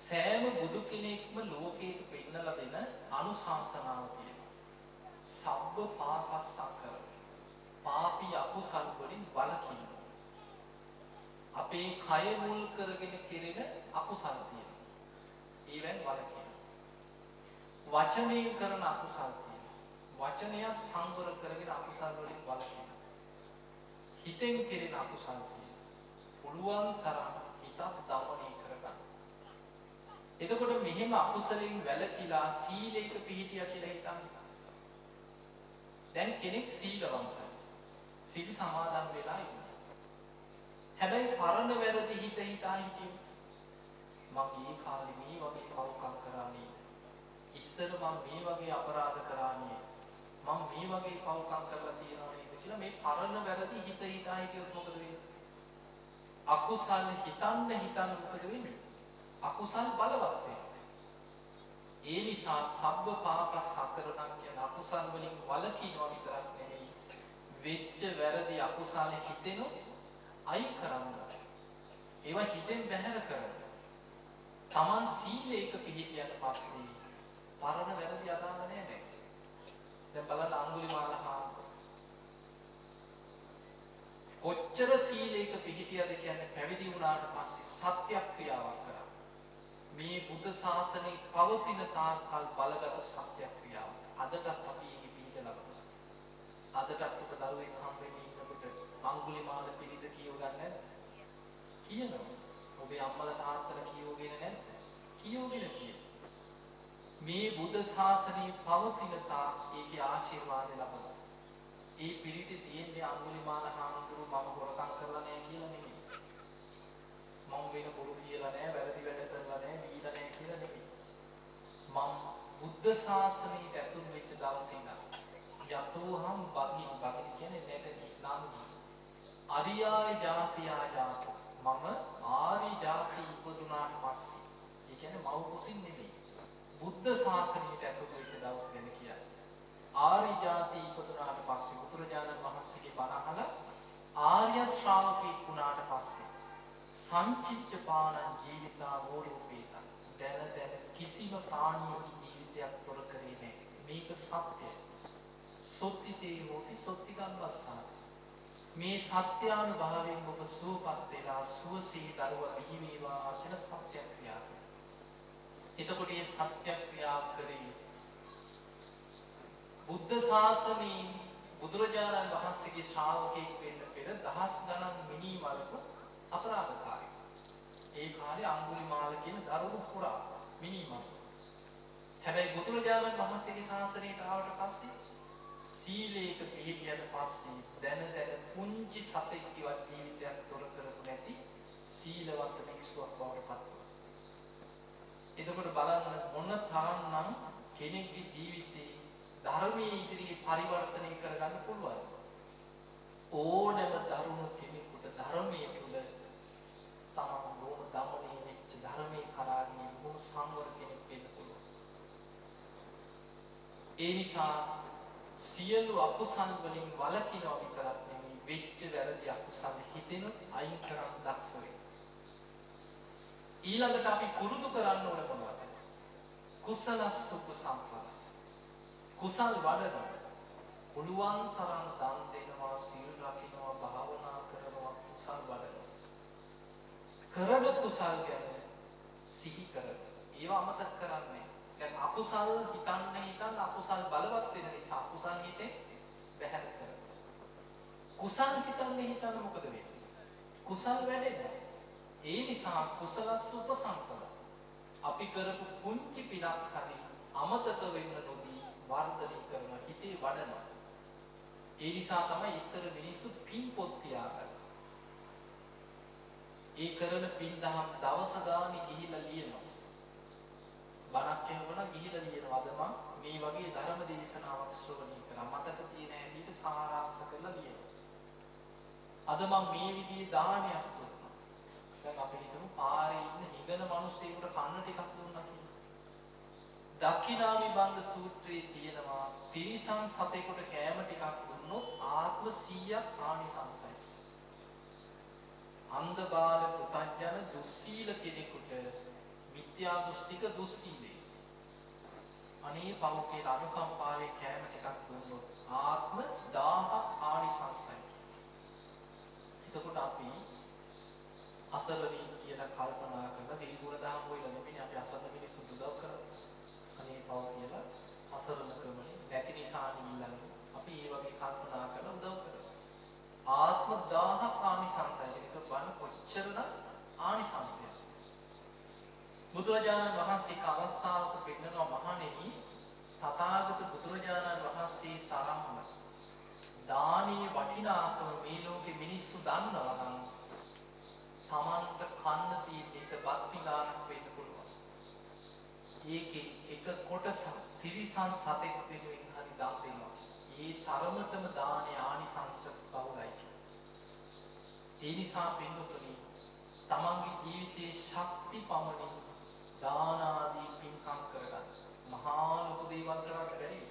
සෑම බුදු කෙනෙක්ම ලෝකයට පෙන්නලා දෙන අනුශාසනාව තියෙනවා. සබ්බ පාපස්සංකර. පාපී අකුසල් වලින් වළකින්න. අපේ කය මුල් කරගෙන කෙරෙන අකුසල් තියෙනවා. ඒවෙන් වළකින්න. වචනයෙන් කරන අකුසල් තියෙනවා. වචනය සංවර කරගෙන අකුසල් වලින් වළකින්න. හිතෙන් කෙරෙන අකුසල් තියෙනවා. පුළුවන් තරම් හිත දමනය කරගන්න. එතකොට මෙහෙම අකුසලෙන් වැළකීලා සීලයක පිහිටියා කියලා හිතන්න. දැන් කෙනෙක් සීලවන්තයි. සීල සමාදන් වෙලා ඉන්නවා. හැබැයි පරණ වැරදි හිතා හිටියොත් මගේ කාලේ මේ වගේ පව්කම් කරානේ. ඉස්සර මම මේ වගේ අපරාධ කරානේ. මම මේ වගේ පව්කම් කරලා තියෙනවා නේද කියලා මේ පරණ වැරදි හිතා හිටියොත් මොකද වෙන්නේ? අකුසල් හිතන්න මොකද වෙන්නේ? අකුසල් බලවත් වෙනවා. ඒ නිසා සබ්බ පාපස් අකරණම් කියන අකුසල් වලින් වළකිනවා විතරක් නෙවෙයි වෙච්ච වැරදි අකුසල් හිතෙනොත් අයින් කරන්න. ඒවා හිතෙන් බැහැර කරන්න. Taman සීලයක පිහිටියට පස්සේ පරණ වැරදි අදාළ නැහැ දැන්. දැන් බලන්න අඟුලිමාල කොච්චර සීලයක පිහිටියද කියන්නේ පැවිදි වුණාට පස්සේ සත්‍යක්‍රියාවක් කරා. මේ බුද්ධ ශාසනයේ පවතින තාක්කල් බලගත් සත්‍යක්‍රියාව. අදටත් අපි මේ පිළිදලා බලනවා. අදටත් ඔබ දරුවෙක් හම්බෙන්නේ ඉන්නකොට අඟුලිමාල පිළිද කියව ගන්න නැද්ද? කියනවා. ඔබේ අම්මලා තාත්තලා කියවගෙන නැද්ද? කියවගෙන කියනවා. මේ බුද්ධ ශාසනයේ පවතින තාක් ඒකේ ආශිර්වාද ලබනවා. ඒ පිළිති තියෙන්නේ අඟුලිමාල හාමුදුරුව මම හොරකම් කරලා නැහැ කියලා නෙමෙයි. මම වෙන බොරු කියලා නැහැ, වැරදි වැඩ කරලා නැහැ, දීලා නැහැ කියලා නෙමෙයි. මම බුද්ධ ශාසනයට ඇතුල් වෙච්ච දවසේ ඉඳන් යතෝහම් බගි කියන්නේ නැටි නාමී අරියාය ජාතියා ජාතෝ මම ආරි ජාති ඉපදුනාට පස්සේ ඒ කියන්නේ මව් කුසින් නෙමෙයි බුද්ධ ශාසනයට ඇතුල් වෙච්ච දවස ගැන කියන්නේ. ආරි ජාති ඉපදුනාට පස්සේ බුදුරජාණන් වහන්සේගේ බණ අහලා ආර්ය ශ්‍රාවකෙක් වුණාට පස්සේ සංචිච්ච පානං ජීවිතා වෝරූපේතං දැන කිසිම ප්‍රාණියෙකුගේ ජීවිතයක් තොර කරේ නැහැ. මේක සත්‍යයි. සොත්තිතේ හෝති සොත්තිකං වස්සාති. මේ සත්‍යානුභාවයෙන් ඔබ සුවපත් වෙලා සුවසේ දරුවා බිහි වේවා කියන සත්‍ය ක්‍රියාව. එතකොට මේ සත්‍ය ක්‍රියාව කරේ බුද්ධ ශාසනයේ බුදුරජාණන් වහන්සේගේ ශ්‍රාවකෙක් වෙන්න පෙර දහස් ගණන් මිනී මරපු අපරාධකාරයෙක්. ඒ කාලේ අඟුලිමාල කියන දරුණු පුරා මිනී මරපු. හැබැයි බුදුරජාණන් වහන්සේගේ ශාසනයට ආවට පස්සේ සීලේක පිළිපියට පස්සේ දැන පුංචි සතෙක්වත් ජීවිතයක් තොර කරපු නැති සීලවන්ත මිනිසුවක් බවට පත් වුණා. එතකොට බලන්න මොන තරම්නම් කෙනෙක්ගේ ජීවිතේ ධර්මයේ ඉදිරියේ පරිවර්තනය කරගන්න පුළුවන්. ඕනෑම දරුණු කෙනෙකුට ධර්මයේ තුල තමන් රෝම දමනය වෙච්ච ධර්මයේ කරාගෙන මොන සංවර කෙනෙක් වෙන්න පුළුවන්. ඒ නිසා සියලු අකුසල් වලින් වළකිනවා විතරක් නෙමෙයි වෙච්ච වැරදි අකුසල් හිතෙනුත් අයින් කරන් දක්ෂ වෙන්න. ඊළඟට අපි පුරුදු කරන්න ඕන මොනවද? කුසලස්ස උපසම්පදා. කුසල් වඩනවා. පුළුවන් තරම් දන් දෙනවා, සීල් රකින්නවා, භාවනා කරනවා, කුසල් වඩනවා. කරන කුසල් ගැන සිහි කරගන්න. ඒවා අමතක කරන්නේ. දැන් අකුසල් හිතන්න අකුසල් බලවත් වෙන නිසා අකුසල් හිතේ බැහැර කරනවා. කුසල් හිතන්න මොකද වෙන්නේ? කුසල් වැඩෙනවා. ඒ නිසා කුසලස්ස උපසම්පදා. අපි කරපු පුංචි පිනක් හරි අමතක වෙන්න නොදී වර්ධනය කරන හිතේ වඩනවා. ඒ නිසා තමයි ඉස්සර මිනිස්සු පින් පොත් තියාගන්නේ. ඒ කරන පින් දහම් දවස ගානේ ගිහිල්ලා ලියනවා. බණක් කියනකොට ගිහිලා ලියනවා. අද මම මේ වගේ ධර්ම දේශනාවක් ශ්‍රවණය කරා. මතක තියෙන හැටියට සාරාංශ කරලා ලියනවා. අද මම මේ විදිහේ දානයක් දුන්නා. දැන් අපි හිතමු පාරේ ඉන්න හිඟන මිනිස්සෙකුට කන්න ටිකක් දුන්නා කියලා. දක්ඛිනාවිභංග සූත්‍රයේ තියෙනවා තිරිසන් සතෙකුට කෑම ටිකක් දුන්නොත් ආත්ම 100ක් ආනිසංසයි. අන්ධ බාල පුතඥ දුස්සීල කෙනෙකුට මිත්‍යා දෘෂ්ටික දුස්සීලේ. අනේ පවකේ අනුකම්පාවේ කෑම ටිකක් දුන්නොත් ආත්ම 1000ක් ආනිසංසයි. එතකොට අපි අසරණී කියලා කල්පනා කරලා දිගුණ දහම් හොයලා නෙමෙයි අපි අසරණ මිනිස්සු උදව් කරන්නේ. අනේ පව කියලා අසරණකමනේ නැති නිසා නිල්ලන්නේ. අපි ඒ වගේ කල්පනා කරලා උදව් කරනවා. ආත්ම 1000ක් ආනිසංසයි. ඒක බලන්න කොච්චරද ආනිසංසය. බුදුරජාණන් වහන්සේ අවස්ථාවක පෙන්නනවා මහණෙනි තථාගත බුදුරජාණන් වහන්සේ තරම්ම දානීය වටිනාකම මේ ලෝකෙ මිනිස්සු දන්නවා නම් තමන්ට කන්න තියෙන එක බත් පිඟානක් වෙන්න පුළුවන්. ඒකේ එක කොටසක් තිරිසන් සතෙක් වෙනුවෙන් හරි දන් දෙනවා. ඒ තරමටම දානීය ආනිසංස බහුලයි. ඒ නිසා පින්වතුනි තමන්ගේ ජීවිතයේ ශක්ති පමණින් දාන ආදී පින්කම් කරගන්න. මහා ලොකු දේවල් කරන්න බැරි.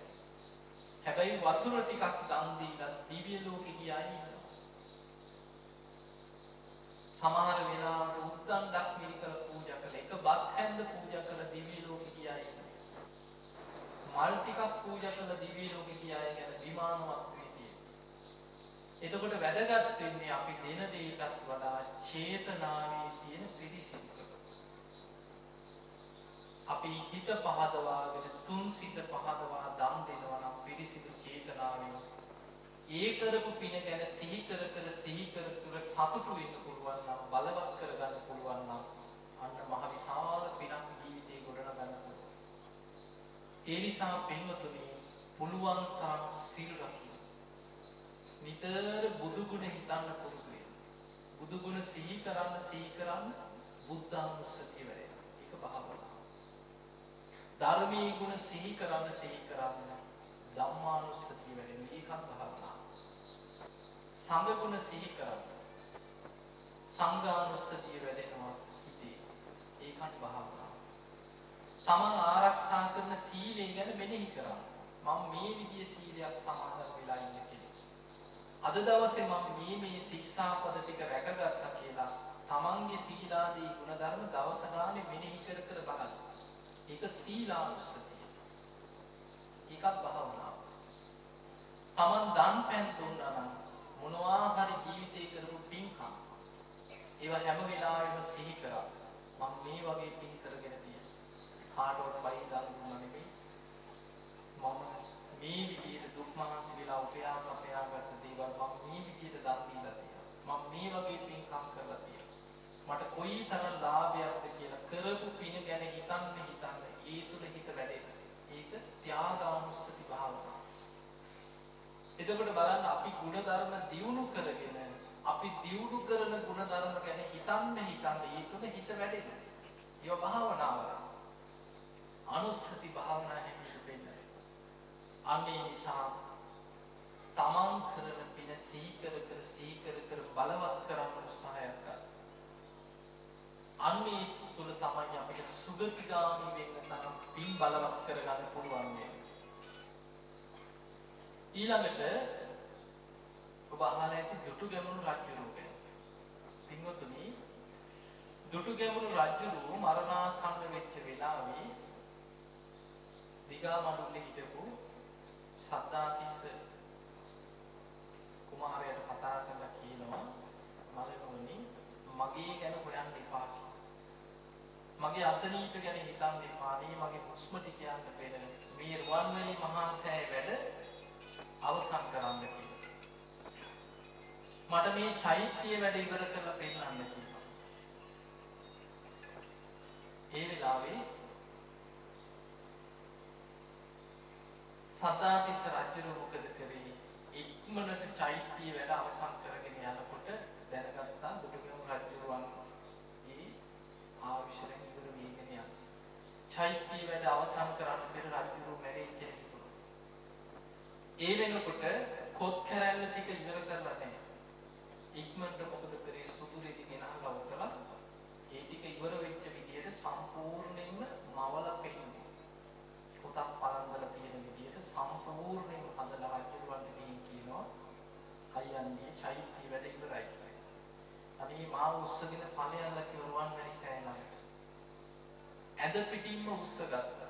හැබැයි වතුර ටිකක් දන් දීලා දිව්‍ය ලෝකෙ ගියා ඉන්නවා. සමහර වෙලාවට උද්දණ්ඩක් මිරිකල පූජා කළ එක බත් හැන්ද පූජා කළ දිව්‍ය ලෝකෙ ගියා ඉන්නවා. මල් ටිකක් පූජා කළ දිව්‍ය ලෝකෙ ගියා කියන විමානවත් වේදී. එතකොට වැදගත් වෙන්නේ අපි දෙන දේටත් වඩා චේතනාවේ තියෙන පිරිසිදුකම. අපි හිත පහදවාගෙන තුන් සිත පහදවා දන් දෙනවා නම් පිරිසිදු චේතනාවෙන් ඒ කරපු පින ගැන සිහි කර සතුටු වෙන්න පුළුවන් නම් බලවත් කරගන්න පුළුවන් නම් අන්න මහ විශාල පිනක් ජීවිතේ ගොඩනගන්න පුළුවන්. ඒ නිසා පින්වතුනි පුළුවන් තරම් සීල් රකින්න. නිතර බුදු ගුණ හිතන්න පුරුදු වෙන්න. බුදු ගුණ සිහි කරන්න බුද්ධානුස්සතිය වැඩෙනවා. ඒක භාවනාව. ධර්මයේ ගුණ සිහි කරන්න ධම්මානුස්සතිය වැඩෙනවා. ඒකත් භාවනාව. සංඝ ගුණ සිහි කරන්න සංඝානුස්සතිය වැඩෙනවා හිතේ. ඒකත් භාවනාව. තමන් ආරක්ෂා කරන සීලය ගැන මෙනෙහි කරන්න. මම මේ විදිහේ සීලයක් සමාදන් වෙලා ඉන්න කෙනෙක්. අද දවසේ මම මේ ශික්ෂාපද ටික රැකගත්තා කියලා තමන්ගේ සීලාදී ගුණධර්ම දවස ගානේ මෙනෙහි කර බලන්න. ඒක සීලානුස්සතිය. ඒකත් භාවනාව. තමන් දන් පැන් දුන්නා නම් මොනවා හරි ජීවිතේ කරපු පින්කම් ඒවා හැම වෙලාවෙම සිහි කරා. මම මේ වගේ පින් කරගෙන තියෙනවා. කාටවත් බයි දන් දුන්නා නෙමෙයි. මම මේ විදිහට දුක් මහන්සි වෙලා උපයාස අපයාගත්ත දේවල් මම මේ විදිහට දන් දීලා තියෙනවා. මම මේ වගේ පින්කම් කරලා තියෙනවා. මට කොයි තරම් ලාභයක්ද කියලා කරපු පින ගැන හිතන්න ඒ තුල හිත වැඩෙන. ඒක ත්‍යාගානුස්සති භාවනාව. එතකොට බලන්න අපි ගුණධර්ම දියුණු කරගෙන අපි දියුණු කරන ගුණධර්ම ගැන හිතන්න ඒ තුල හිත වැඩෙන. ඒව භාවනාව. අනුස්සති භාවනාව හැටියට වෙන්නේ. අනේ නිසා තමන් කරන පින සීකර කර බලවත් කරන්න උත්සාහයක් ගන්න. අන්නේ තුල තමයි අපිට සුගතිගාමී වෙන්න තරම් පින් බලවත් කරගන්න පුළුවන් වෙන්නේ. ඊළඟට ඔබ අහලා ඇති දුටුගැමුණු රජුරුව ගැන. පින්වතුනි දුටුගැමුණු රජුරුව මරණාසන්න වෙච්ච වෙලාවේ දිගාමඩුල්ලේ හිටපු සද්ධාතිස්ස කුමාරයාට කතා කරලා කියනවා මලනෝනි මගේ ගැන හොයන්න එපා. මගේ අසනීප ගැන හිතන්න එපා. මගේ හුස්ම ටික යන්න පෙර මේ රුවන්වැලි මහා සෑය වැඩ අවසන් කරන්න කියලා. මට මේ චෛත්‍ය වැඩ ඉවර කරලා පෙන්නන්න කිව්වා. ඒ වෙලාවේ සද්ධාතිස්ස රජු මොකද කරේ? ඉක්මනට චෛත්‍ය වැඩ අවසන් කරගෙන යනකොට දැනගත්තා දුටුගැමුණු රජුගේ ආවිෂයෙන් ඉවර වීගෙන යනවා. චෛත්‍ය වැඩ අවසන් කරන්න පෙර රජු මැරෙයි කියලා හිතුවා. ඒ වෙනකොට කොත් කැරැල්ල ටික ඉවර කරලා නැහැ. ඉක්මනට මොකද කරේ? සුදු රෙදි ගෙනහලා උතලා ඒ ටික ඉවර වෙච්ච විදිහට සම්පූර්ණයෙන්ම මවලා පෙන්නනවා. පොතක් පරන්දලා තියෙන විදිහට සම්පූර්ණයෙන්ම හදලා රජුවන්ට කියනවා අයියන්නේ චෛත්‍ය වැඩ ඉවරයි. අනේ මාව උස්සගෙන ඵලයන්ලා කිව්වරුවන් වැඩි සෑනකට. ඇද පිටින්ම උස්සගත්තා.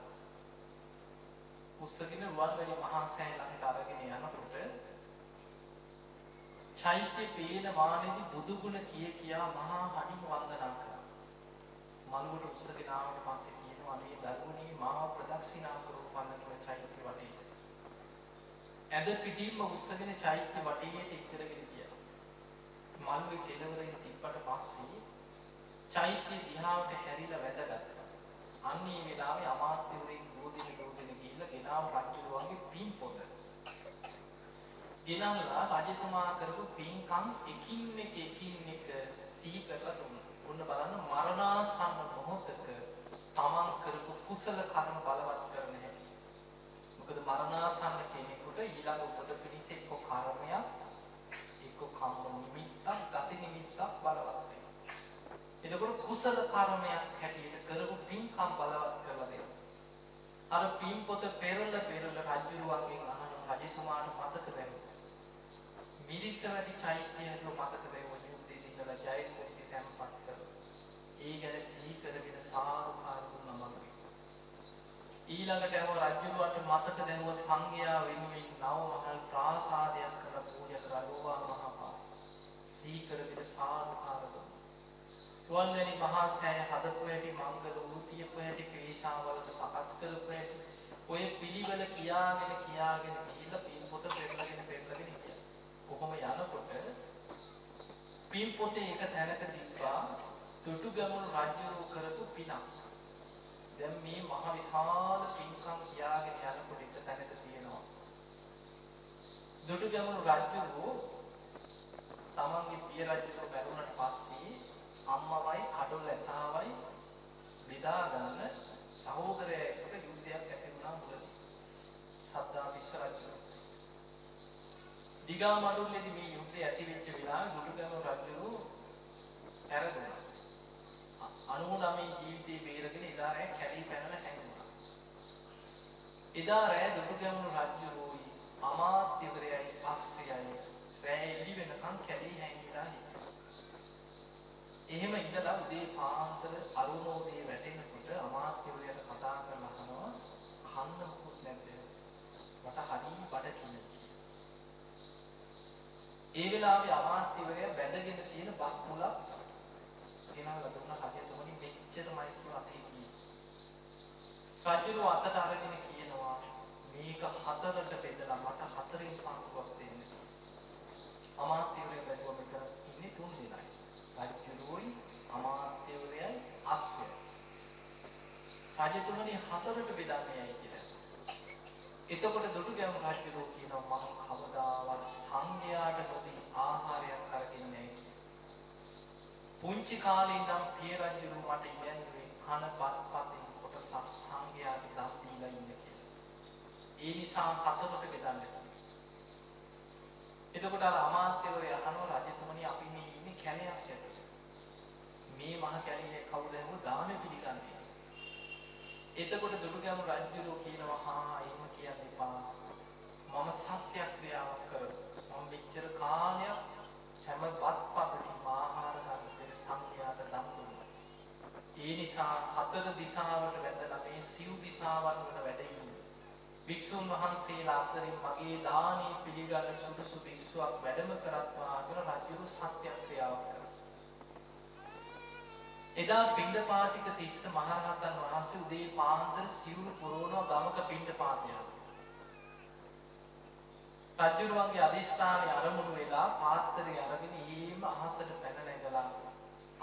උස්සගෙන රුවන්වැලි මහා සෑය ළඟට අරගෙන යනකොට චෛත්‍ය පේන වානේදී බුදු ගුණ කියා මහා හඬින් වන්දනා කරා. මළුවට උස්සගෙන ආවට පස්සේ කියනවා අනේ දරුවනේ මාව ප්‍රදක්ෂිනා කරපන්න කියලා චෛත්‍ය වටේ. ඇද පිටින්ම උස්සගෙන චෛත්‍ය වටේට ඉක්කරගෙන ගියා. මළුවේ කෙළවරෙන් තිබ්බට පස්සේ චෛත්‍ය දිහාවට හැරිලා වැදගත්තා. අන්නේ වෙලාවේ අමාත්‍යවරුන් ගෝධින ගිහිල්ලා ගෙනාව රජුගේ පින් පොත. ගෙනල්ලා රජතුමා කරපු පින්කම් එකින් එක සිහි කරලා දුන්නා. ඔන්න බලන්න මරණාසන්න මොහොතක තමන් කරපු කුසල කර්ම බලවත් කරන හැටි. මොකද මරණාසන්න කෙනෙකුට ඊළඟ උපත පිණිස එක්ක කර්මයක් එක්ක කම්ම නිමිත්තක් ගති නිමිත්තක් බලවත් වෙනවා. එතකොට කුසල කර්මයක් හැටියට කරපු පින්කම් බලවත් කරලා දෙනවා. අර පින් පොත පෙරලා රජුරුවන්ගෙන් අහන රජතුමාට මතක දැනුවා. මිරිසවැටි චෛත්‍යය මතක දැනුවා යුද්ධයේ ඉඳලා ජයකොටි තැන්පත් කරලා. ඒ ගැන සිහි කරගෙන සාදුකාර දුන්නා මම. ඊළඟට රජුරුවන්ට මතක දැනුවා සංඝයා වෙනුවෙන් නව මහල් ප්‍රාසාදයක් කරලා පූජා කරලා ලෝවා මහපා. සිහි කරගෙන සාදුකාර දුන්නා. රුවන්වැලි මහා සෑය හදපු හැටි මංගල වෘතියපු හැටි පේශාවලට සකස් කරපු හැටි ඔය පිළිවෙල කියාගෙන ගිහිල්ලා පින් පොත පෙරලගෙන ගියා. කොහොම යනකොට පින් පොතේ එක තැනක තිබ්බා දුටුගැමුණු රජු කරපු පිනක්. දැන් මේ මහ විශාල පින්කම් කියාගෙන යනකොට එක තැනක තියෙනවා. දුටුගැමුණු රජුගේ තමන්ගේ පිය රජුව බැලුනට පස්සේ අම්මවයි කඩොල් ඇතාවයි බෙදා ගන්න සහෝදරයා එක්ක යුද්ධයක් ඇති වුණා මුලදී. සද්ධාතිස්ස රජු. දිගා මඩුල්ලේදී මේ යුද්ධය ඇති වෙච්ච වෙලාවේ දුටුගැමුණු රජු ඇරදුනා. 99 ජීවිතේ බේරගෙන එදා රෑ කැලී පැනලා හැංගුණා. එදා රෑ දුටුගැමුණු රජුයි අමාත්‍යවරයයි අස්සයයි රෑ එළි වෙනකන් කැලී හැංගිලා හිටියා. එහෙම ඉඳලා උදේ පාන්දර අරුණෝදේ වැටෙනකොට අමාත්‍යවරයාට කතා කරලා අහනවා කන්න මොකුත් නැද්ද? මට හරි බඩගිනි. ඒ වෙලාවේ අමාත්‍යවරයා බැඳගෙන තියෙන බත් මුලක් ගෙනල්ලා දුන්න රජතුමනි මෙච්චරමයි කියලා අතේ කියේ. රජුව අතට අරගෙන කියනවා මේක හතරට බෙදලා මට හතරෙන් පංගුවක් දෙන්න. අමාත්‍යවරයා බැලුවා මෙතන ඉන්නේ 3 දෙනයි. රජුරුයි අමාත්‍යවරයයි අස්වැය. රජතුමනි හතරට බෙදන්නේයි කියලා. එතකොට දුටුගැමුණු රජුරෝ කියනවා මම කවදාවත් සංඝයාට නොදී ආහාරයක් අරගෙන නැහැ කියලා. පුංචි කාලේ ඉඳන් පිය රජුරෝ මට ඉගැන්වුවේ කන පත්පත්ින් කොටසක් සංඝයාට දන් දීලා ඉන්න කියලා. ඒ නිසා හතරට බෙදන්න කිව්වා. එතකොට අර අමාත්‍යවරයා අහනවා රජතුමනි අපි මේ ඉන්නේ කැලයක් ඇතුලේ. මේ මහ කැලේ කවුද හෝ දාන පිළිගන්නේ. එතකොට දුටුගැමුණු රජුරෝ කියනවා හා එහෙම කියන්න එපා. මම සත්‍යක්‍රියාවක් කරනවා. මම මෙච්චර කාලයක් හැම බත්පතකින්ම ආහාර ගන්න පෙර සංඝයාට දන් දුන්නා. ඒ නිසා හතර දිශාවට වැදලා මේ සිව් දිශාවන් වල වැඩ ඉන්න භික්ෂුන් වහන්සේලා අතරින් මගේ දානීය පිළිගන්න සුදුසු භික්ෂුවක් වැඩම කරත්වා කියලා රජුරු සත්‍යක්‍රියාවක් කළා. එදා පිණ්ඩපාතික තිස්ස මහරහතන් වහන්සේ උදේ පාන්දර සිවුරු පුරවන ගමක පිණ්ඩපාතයක්. රජුරුවන්ගේ අදිෂ්ඨානයේ අරමුණු වෙලා පාත්‍රය අරගෙන ඊම අහසට පැන නැගලා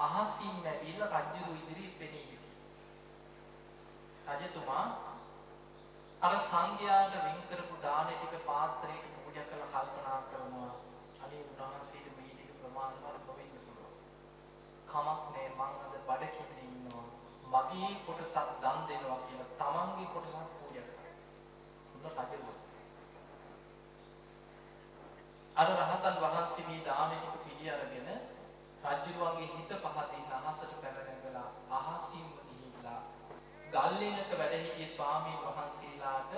අහසින් නැවිලා රජුරු ඉදිරියේ පෙනී හිටියා. රජතුමා අර සංඝයාට වෙන් කරපු දාන ටික පාත්‍රයට පූජා කරලා කල්පනා කරනවා අනේ උන්වහන්සේට මේ ටික ප්‍රමාණවත් නොවෙන්න පුළුවන්. කමක් නෑ මං අද බඩකින්නේ ඉන්නවා. මගේ කොටසක් දන් දෙනවා කියලා තමන්ගේ කොටසක් පූජා කරා. උන්න රජුරුව අර රහතන් වහන්සේ මේ දානෙ ටික පිළි අරගෙන රජුරුවන්ගේ හිත පහදින්න අහසට පැන නැගලා අහසින්ම ගිහිල්ලා ගල්ලෙනක වැඩ හිටිය ස්වාමීන් වහන්සේලාට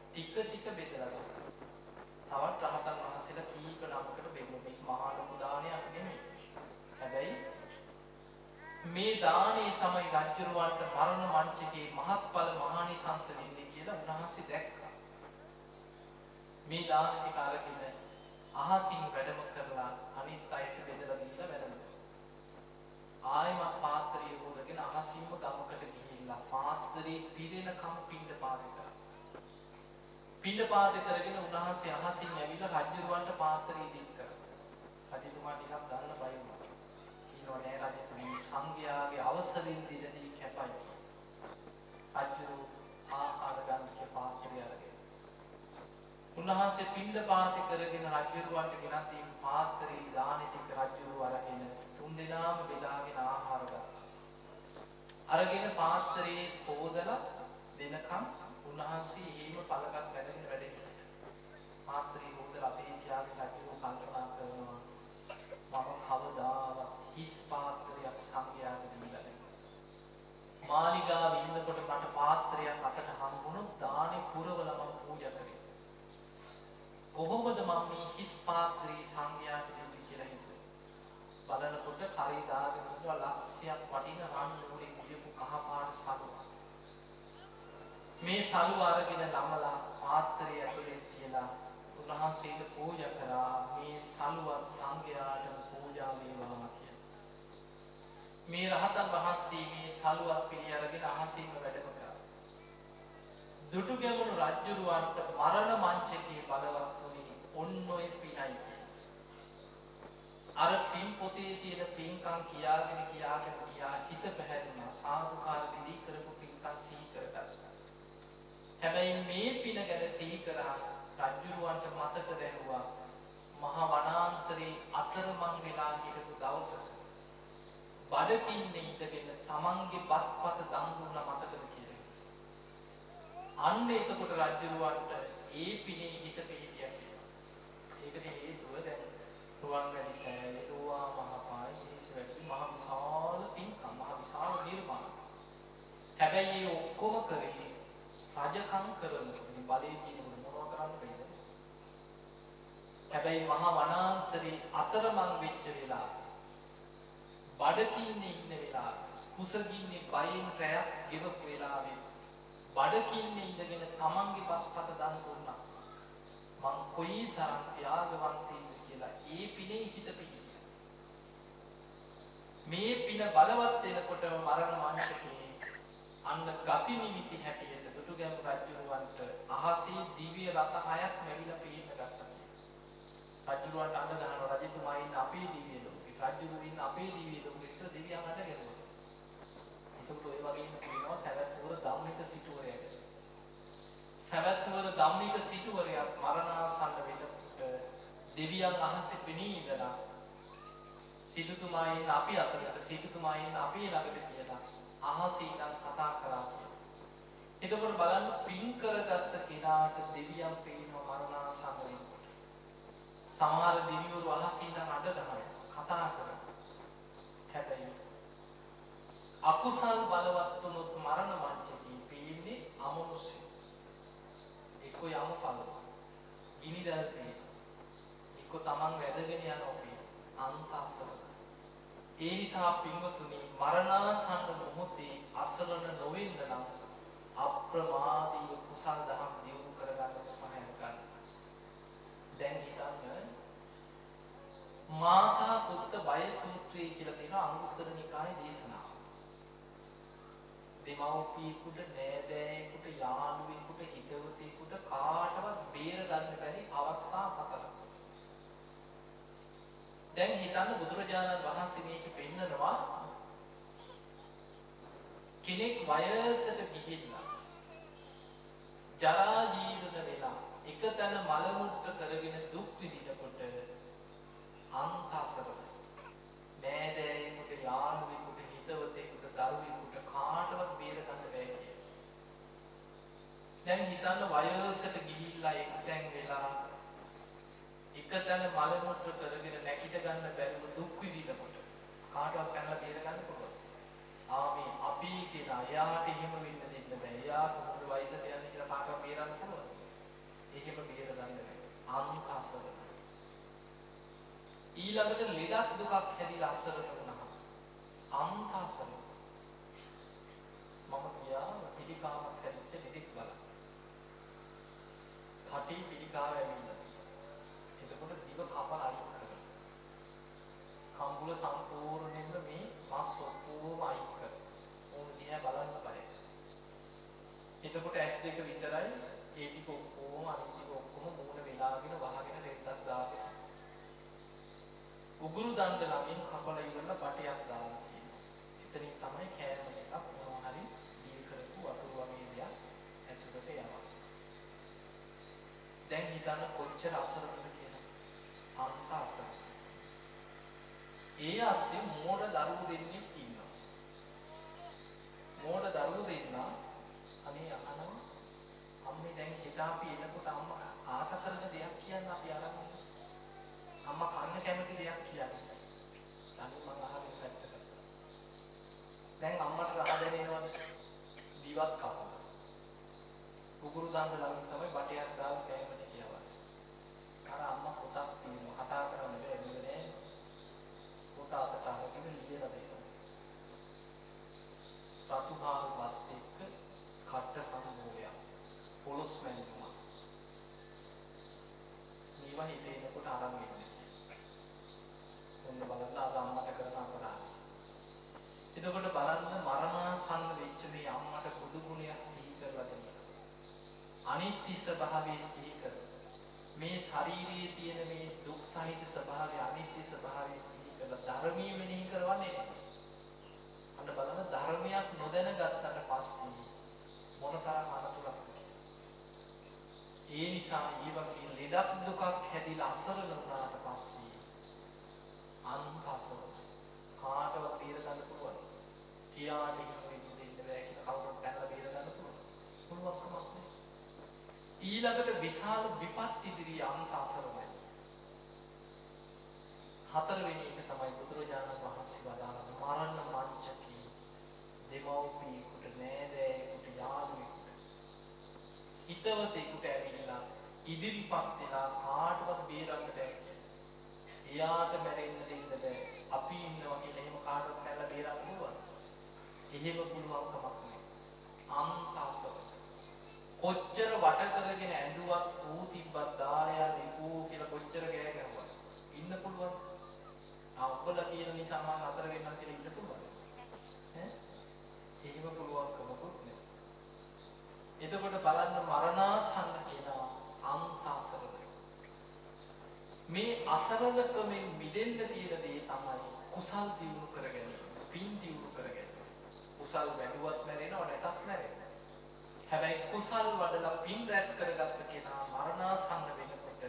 ටික ටික බෙදලා දුන්නා. තවත් රහතන් වහන්සේලා කීප නමකට බෙදුවා. මේ මහා ලොකු දානයක් නෙමෙයි. හැබැයි මේ දානේ තමයි රජුරුවන්ට මරණ මංචකේ මහත්ඵල මහානිසංස වෙන්නේ කියලා උන්වහන්සේ දැක්කා. මේ දාන ටික අරගෙන අහසින් වැඩම කරලා අනිත් අයට බෙදලා දීලා වැඩම කළා. ආයෙමත් පාත්‍රය හොදගෙන අහසින්ම ගමකට ගිහිල්ලා පාත්‍රේ පිරෙනකම් පිණ්ඩපාත කරා. පිණ්ඩපාත කරගෙන උන්වහන්සේ අහසින් ඇවිල්ලා රජුරවන්ට පාත්‍රය දීලා කරා. රජතුමා ටිකක් ගන්න බය වුණා. කියනවා නෑ රජතුමනි සංඝයාගේ අවසරින් දිනදී කැපයි. රජු ආහාර ගන්න කිය පාත්‍රය අරගෙන උන්වහන්සේ පිණ්ඩපාත කරගෙන රජුරවන්ට ගෙනත් මේ පාත්‍රේ දානෙ ටික රජුරව අරගෙන තුන් දෙනාම බෙදාගෙන ආහාර ගත්තා. අරගෙන පාත්‍රේ හොදලා දෙනකම් උන්වහන්සේ එහෙම පළකට වැඩගෙන වැඩ හිටියා. පාත්‍රේ හොදලා අපේ තියාගෙන රජුරව කල්පනා කරනවා මම කවදාවත් හිස් පාත්‍රයක් සංඝයාට දීලා නැහැ. මාලිගාවේ ඉන්නකොට මට පාත්‍රයක් අතට හම්බුණොත් දානෙ පුරවලා මම පූජා කරේ. කොහොමද මම මේ හිස් පාත්‍රී සංඝයාට දෙන්නේ කියලා හිතුවා. බලනකොට කරේ දාගෙන ඉඳලා ලක්ෂයක් වටින රන් නූලෙන් ගියපු කහපාට සලුවක්. මේ සලුව අරගෙන නමලා පාත්‍රය ඇතුලේ තියලා උන්වහන්සේට පූජා කරා. මේ සලුවත් සංඝයාට පූජා වේවා කියලා. මේ රහතන් වහන්සේ මේ සලුවත් පිළි අරගෙන අහසින්ම වැඩම කරා. දුටුගැමුණු රජුරවන්ට මරණ මංචකේ බලවත් ඔන්න ඔය පිනයි කියන්නේ. අර පින් පොතේ තියෙන පින්කම් කියාගෙන ගියා හිත පැහැදුනා. සාදුකාර විදි කරපු පින්කම් සීත හැබැයි මේ පින ගැන සිහි කරා රජුරවන්ට මතක දැහුවා මහා වනාන්තරේ අතරමං වෙලා හිටපු දවසක බඩකින්නේ ඉඳගෙන තමන්ගේ බත්පත දන් දුන්න මතකද කියලා. අන්න එතකොට රජුරවන්ට ඒ පිනේ හිත පිහිටියක් වෙනවා. ඒකට හේතුව දැන් රුවන්වැලි සෑය, රෝවා මහපාය, ඉනිසවැටි මහ විශාල පින්කම්, මහ විශාල නිර්මාණ. හැබැයි ඒ ඔක්කොම කරේ රජකම් කරනකොට බලේ කියනකොට මොනවා කරන්න බැයිද? හැබැයි මහා වනාන්තරේ අතරමං වෙච්ච වෙලාව බඩකින්නේ ඉන්න වෙලාව කුසගින්නේ බයෙන් රැයක් ගෙවපු වෙලාවේ බඩකින්නේ ඉඳගෙන තමන්ගේ බත්පත දන් දුන්නා. මං කොයි තරම් ත්‍යාගවන්තයිද කියලා ඒ පිනේ හිත පිහිටියා. මේ පින බලවත් වෙනකොට මරණ මංචකේ අන්න ගති නිමිති හැටියට දුටුගැමුණු රජුරවන්ට අහසේ දිව්‍ය රථ 6ක් ලැබිලා පේන්න ගත්තා කියලා. රජුරවන්ට අඬ ගහනවා රජතුමා ඉන්න අපේ දිව්‍ය ලෝකේ. රජුරු ඉන්න අපේ දිව්‍ය ලෝකේ කියලා දෙවියන් අඬ ගැහුවා. එතකොට ඔය වගේ ඉන්න කියනවා සවැත් නුවර ධම්මික සිටුවරයා. සවැත් නුවර ධම්මික සිටුවරයා මරණාසන්න වෙනකොට දෙවියන් අහසේ පෙනී ඉඳලා සිටුතුමා ඉන්න අපි අතරට සිටුතුමා ඉන්න අපේ ළඟට කියලා අහසේ ඉඳන් කතා කරා කියලා. එතකොට බලන්න පින් කරගත්ත කෙනාට දෙවියන් පේනවා මරණාසන්න වෙනකොට. සමහර දෙවිවරු අහසේ ඉඳන් අඬ ගහනවා කතා කරනවා. හැබැයි අකුසල් බලවත් වුණොත් මරණ මංචකේ පේන්නේ අමනුෂ්‍ය. එක්ක යමපල. ගිනිදල් පේන. එක්ක තමන් වැදගෙන යනවා පේන. අන්තසල. ඒ නිසා පින්වතුනි මරණාසන්න මොහොතේ අසරණ නොවෙන්න නම් අප්‍රමාදීව කුසල් දහම් දියුණු කරගන්න උත්සාහයක් ගන්න. දැන් හිතන්න මාතා පුත්ත බය සූත්‍රය කියලා තියෙන අංගුත්තර නිකායේ දේශනාව. දෙමව්පියෙකුට නෑදෑයෙකුට යාළුවෙකුට හිතවතෙකුට කාටවත් බේර ගන්න බැරි අවස්ථා 4ක්. දැන් හිතන්න බුදුරජාණන් වහන්සේ මේක පෙන්නනවා කෙනෙක් වයසට ගිහිල්ලා ජරා ජීර්ණ වෙලා එකතැන මල මුත්‍ර කරගෙන දුක් විඳිනකොට අන්තසර නෑදෑයෙකුට යාළුවෙකුට හිතවතෙකුට දරුවෙකුට කාටවත් බේර ගන්න බැහැ කියලා. දැන් හිතන්න වයසට ගිහිල්ලා එක්තැන් වෙලා එකතැන මල මුත්‍ර කරගෙන නැගිට ගන්න බැරුව දුක් විඳිනකොට කාටවත් පැනලා බේර ගන්න පුළුවන්. ආමේ අපි කෙනා එයාට එහෙම වෙන්න දෙන්න බෑ. එයා කොහොමද වයසට යන්නේ කියලා කාටවත් බේරන්න පුළුවන්. එහෙම බේර ගන්න බෑ. අන්තසර. ඊළඟට ලෙඩක් දුකක් හැදිලා අසරණ වුණා. අන්තසර. මම කියා පිළිකාවක් හැදිච්ච දෙයක් බලන්න. කටි පිළිකාව ඇවිල්ලා. එතකොට දිව කපලා අයින් කරනවා. කම්බුල සම්පූර්ණයෙන්ම මේ මස් ඔක්කොම අයින් කරනවා. ඕන දිහා බලන්න බෑ. එතකොට S2 විතරයි ඒ ටික ඔක්කොම අනිත් ටික ඔක්කොම මූණ වෙලාගෙන වහගෙන රෙද්දක් දාගෙන. උගුරු දණ්ඩ ළමින් කපලා ඉවරලා පටයක් දාලා තියෙනවා. එතනින් තමයි කෑම එකක් මොනවා හරි දීල් කරපු වතුර වගේ දෙයක් ඇතුළට යනවා. දැන් හිතන්න කොච්චර අසරණද කියලා. අන්ත අසරණ. ඒ ASCII මෝඩ දරුවෝ දෙන්නෙක් ඉන්නවා. මෝඩ දරුවෝ දෙන්න අනේ අහනවා අම්මේ දැන් හෙට අපි එනකොට අම්මා ආස කරන දෙයක් කියන්න අපි අරන් අම්මා කන්න කැමති දෙයක් කියන්නේ. අනේ මම අහගෙන පැත්තකට. දැන් අම්මට රහ දැනෙනවද? දිවක් කපනවා. උගුරු දාන්න ළඟ තමයි බටයක් දාලා කෑමට කියවන්නේ. අර අම්මා පොතක් තියෙනවා. කතා කරන්න බැහැ නේද? පොත අතට අරගෙන ලියලා දෙනවා. රතුහාරුවත් එක්ක කට්ට සම්මෝලයක්. පොලොස් මැන්නුවා. මේවා හිතේනකොට අරන් ඉන්නේ. ඔන්න බලන්න අද අම්මට කරන අපරාධ. එතකොට බලන්න මරණාසන්න වෙච්ච මේ අම්මට බුදු ගුණයක් සිහි කරලා දෙන්න. අනිත්‍ය ස්වභාවයේ සිහි කර. මේ ශරීරයේ තියෙන මේ දුක් සහිත ස්වභාවය අනිත්‍ය ස්වභාවයේ සිහි කරලා ධර්මයේ මෙනෙහි කරවන්නේ නැහැ. අන්න බලන්න ධර්මයක් නොදැන ගත්තට පස්සේ මොනතරම් අනතුරක්ද කියලා. ඒ නිසා ඒ වගේ ලෙඩක් දුකක් හැදිලා අසරණ වුණාට පස්සේ අන්ත අසරණ කාටවත් බේර ගන්න පුළුවන්. කියාට හිතෙන්න බෑ කියලා කවුරුත් පැනලා බේර ගන්න පුළුවන්. පුළුවන්කමක් නැහැ. ඊළඟට විශාල විපත් ඉදිරියේ අන්ත අසරණයි. හතරවෙනි එක තමයි බුදුරජාණන් වහන්සේ වදාළන මරණ මංචකේ දෙමව්පියෙකුට නෑදෑයෙකුට යාළුවෙකුට හිතවතෙකුට ඇවිල්ලා ඉදිරිපත් වෙලා කාටවත් බේරන්න බෑ කියලා. එයාට මැරෙන්න දෙන්න බෑ. අපි ඉන්නවා කියලා එහෙම කාටවත් පැනලා බේරන්න පුළුවන්. එහෙම පුළුවන්කමක් නෑ. අන්ත අසරණ. කොච්චර වට කරගෙන ඇඬුවත් ඌ තිබ්බත් දාලයා නෙකෝ කියලා කොච්චර ගෑ ගැහුවා. ඉන්න පුළුවන්. ඔබලා කියන නිසා මම අතර වෙන්නම් කියලා ඉන්න පුළුවන්. ඈ? එහෙම පුළුවන්කමකුත් නෑ. එතකොට බලන්න මරණාසන්න කෙනා අන්ත අසරණයි. මේ අසරණකමෙන් මිදෙන්න තියෙන දේ තමයි කුසල් දියුණු කර ගැනීම. පින් දියුණු කර ගැනීම. කුසල් වැඩුවත් මැරෙනව නැතත් මැරෙනවා. හැබැයි කුසල් වඩලා පින් රැස් කරගත්ත කෙනා මරණාසන්න වෙනකොට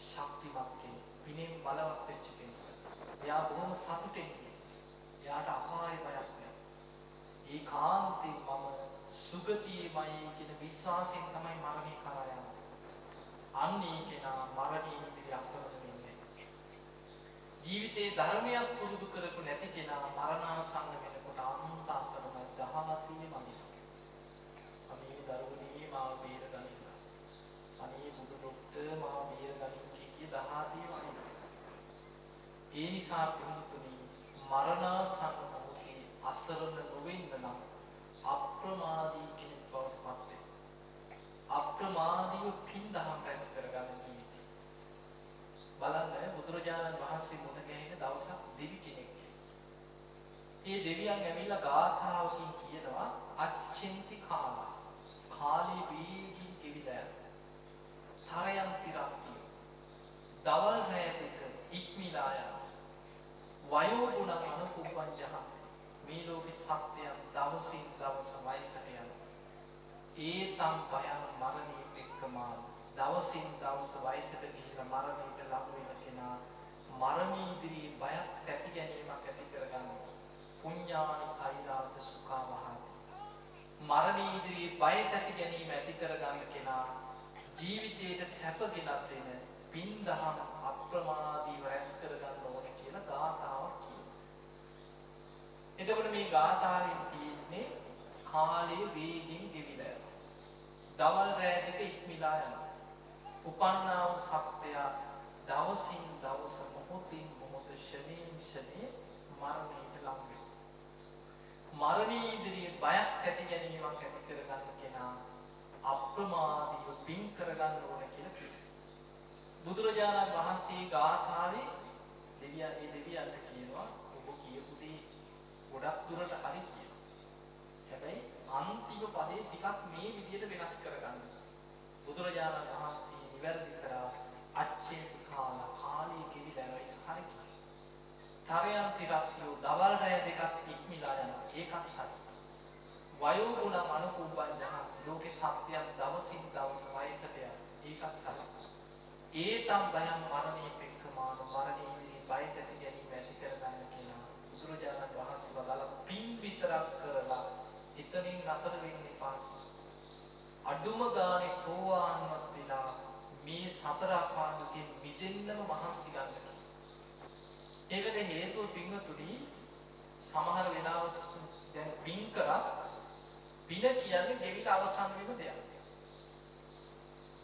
ශක්තිමත් කෙනෙක්. පිනෙන් බලවත් වෙච්ච කෙනෙක්. එයා බොහොම සතුටින් ඉන්නේ. එයාට අපාය බයක් නැහැ. ඒකාන්තයෙන් මම සුගතියමයි කියන විශ්වාසයෙන් තමයි මරණය කරා යන්නේ. අන්නේ කෙනා මරණයෙන් ඉඳි අසරණ වෙන්නේ. ජීවිතේ ධර්මයක් පුරුදු කරපු නැති කෙනා මරණාසන්න වෙනකොට අන්ත අසරණයි දහමතිය මදිනවා. අනේ දරුවනේ මාව බේර ගනින්න. අනේ බුදු දොක්ටර් මාව බේර ගනින්න කිය දහතිය මදිනවා. ඒ නිසා පින්තුනි මරණාසන්න මොහොතේ අසරණ නොවෙන්න නම් අප්‍රමාදී කෙනෙක් බවට පත් වෙන්න. අප්‍රමාදීව පින් දහම් රැස් කරගන්න ජීවිතේ. බලන්න බුදුරජාණන් වහන්සේ මුද ගැහෙන දවසක් දෙවි කෙනෙක්. ඒ දෙවියන් ඇවිල්ලා ගාථාවකින් කියනවා අච්චෙන්ති කාලා. කාලේ වේගින් ගෙවිලා යනවා. තරයන් තිරක්තිය. දවල් රැය දෙක ඉක්මීලා යනවා. වයෝ ගුණ අනුකුම්පං ජහත්. මේ ලෝකේ සත්‍යයන් දවසින් දවස වයසට යනවා. ඒතම් භයං මරණීට එක්කමාන. දවසින් දවස වයසට ගිහිලා මරණයට ලඟ වෙන කෙනා මරණී ඉදිරියේ බයක් ඇති ගැනීමක් ඇති කරගන්නවා. පුඤ්ඤානි කෛරාත සුඛා වහති. මරණී ඉදිරියේ බය ඇති ගැනීම ඇති කරගන්න කෙනා ජීවිතයේ සැප ගෙනත් වෙන පින් දහම් අප්‍රමාදීව රැස් කරගන්න ඕනේ කියලා ගාථාවක් කියනවා. එතකොට මේ ගාථාවෙන් තියෙන්නේ කාලයේ වේගින් ගෙවිලා යනවා. දවල් රැය දෙක ඉක්මලා යනවා. උපන්නා වූ සත්‍යය දවසින් දවස මොහොතින් මොහොත ෂණයෙන් ෂණේ මරණයට ලං වෙනවා. මරණී ඉදිරියේ බයක් ඇති ගැනීමක් ඇති කරගන්න කෙනා අප්‍රමාදීව පින් කරගන්න ඕන කියලා කියනවා. බුදුරජාණන් වහන්සේ ගාථාවේ දෙවියන්ට කියනවා ඔබ කියපු දේ ගොඩක් දුරට හරි කියනවා. හැබැයි අන්තිම පදේ ටිකක් මේ විදිහට වෙනස් කරගන්න. බුදුරජාණන් වහන්සේ නිවැරදි කරා අච්චේති කාලා කාලයේ කිවිලා හරි කියනවා. තරයන් තිරක්තියෝ දවල් රැය දෙකක් ඉක්මලා යනවා. ඒකත් හරි. වයෝ ගුණ අනුකුම්පං ජහත්. ලෝකේ සත්‍යයන් දවසින් දවස වයසට යනවා. ඒකත් හරි. ඒතම් භයං මරණී පෙක්ඛමාන. මරණීදී බය ඇති ගැනීම ඇති කරගන්න කෙනා බුදුරජාණන් වහන්සේ වදාළ පින් විතරක් කරලා එතනින් නතර වෙන්න එපා. අඩුම ගානේ සෝවාන්වත් වෙලා මේ සතර අපායකින් මිදෙන්නම මහන්සි ගන්න කියලා. ඒකට හේතුව පින්වතුනි සමහර වෙලාවට දැන් පින් කරා පින කියන්නේ දෙවිලා අවසන් වෙන දෙයක්.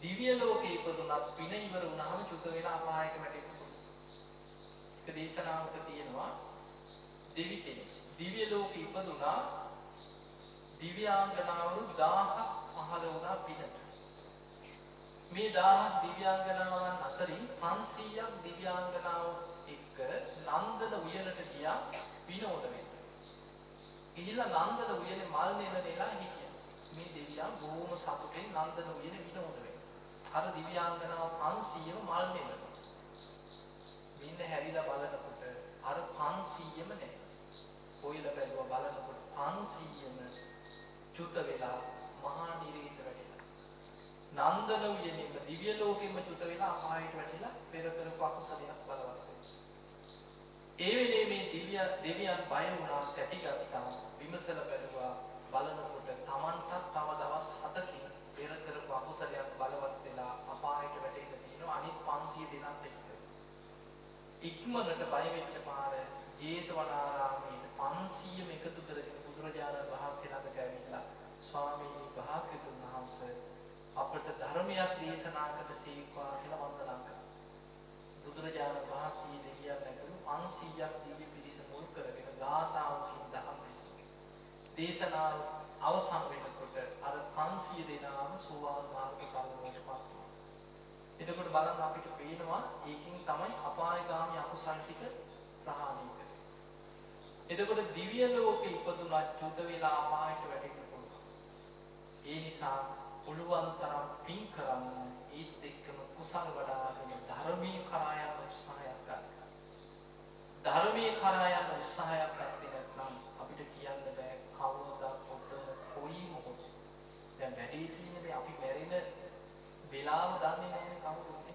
දිව්‍ය ලෝකේ ඉපදුනත් පින ඉවර වුණාම චුත වෙන අපායක වැටෙනවා. ඒක දේශනාවක තියෙනවා දෙවි කෙනෙක් දිව්‍ය ලෝකේ ඉපදුනා දිව්‍යාංගනාවරු 1000ක් පහළ වුණා පිනට. මේ 1000ක් දිව්‍යාංගනාවන් අතරින් 500ක් දිව්‍යාංගනාව එක්ක නන්දන උයනට ගියා විනෝද වෙන්න. ගිහිල්ලා නන්දන උයනේ මල් නෙලලා හිටියා. මේ දෙවියන් බොහොම සතුටින් නන්දන උයනේ විනෝද වෙන්න. අර දිව්‍යාංගනාව 500ම මල් නෙලනවා. මින්න හැරිලා බලනකොට අර 500ම නැහැ. කොයිල බැලුවා බලනකොට 500ම චුත වෙලා මහා නිරේත වැටිලා. නන්දන උයනින්ම දිව්‍ය ලෝකෙම චුත වෙලා අපායට වැටිලා පෙර කරපු අකුසලයක් බලවත් වෙනවා. ඒ වෙලේ මේ දෙවියන් බය වුණා, තැතිගත්තා, විමසල බැලුවා. බලනකොට Tamanටත් තව දවස් 7කින් පෙර කරපු අකුසලයක් බලවත් වෙලා අපායට වැටෙන්න තියෙනවා අනිත් 500 දෙනාත් එක්ක. ඉක්මනට බය වෙච්ච පාර ජේතවනාරාමයේ 500ම එකතු කරගෙන බුදුරජාණන් වහන්සේ ළඟට ඇවිල්ලා ස්වාමීනි භාග්‍යතුන් වහන්සේ අපට ධර්මයක් දේශනා කළ සීක්වා කියලා වන්දනා කළා. බුදුරජාණන් වහන්සේ දෙවියන් ඇතුළු 500ක් දිව්‍ය පිරිස මුල් කරගෙන ගාථාවකින් දහම් පිසුවේ. දේශනාව අවසන් වෙනකොට අර 500 දෙනාම සෝවාන් මාර්ග ඵලවලට පත් වුණා. එතකොට බලන්න අපිට පේනවා ඒකෙන් තමයි අපායගාමී අකුසල් ටික ප්‍රහාණය කරන්නේ. එතකොට දිව්‍ය ලෝකේ ඉපදුනා චුත වෙලා අපායට වැටෙන්න පුළුවන්. ඒ නිසා පුළුවන් තරම් පින් කරන්න, ඒත් එක්කම කුසල් වඩාගෙන ධර්මයේ කරා යන උත්සාහයක් ගන්න. ධර්මයේ කරා යන උත්සාහයක් ගත්තේ නැත්නම් අපිට කියන්න බෑ කවුරුද කොතන කොයි මොහොතේ. දැන් වැඩි තියෙන්නේ අපි මැරෙන වෙලාව දන්නේ නැහැ කවුරුත්.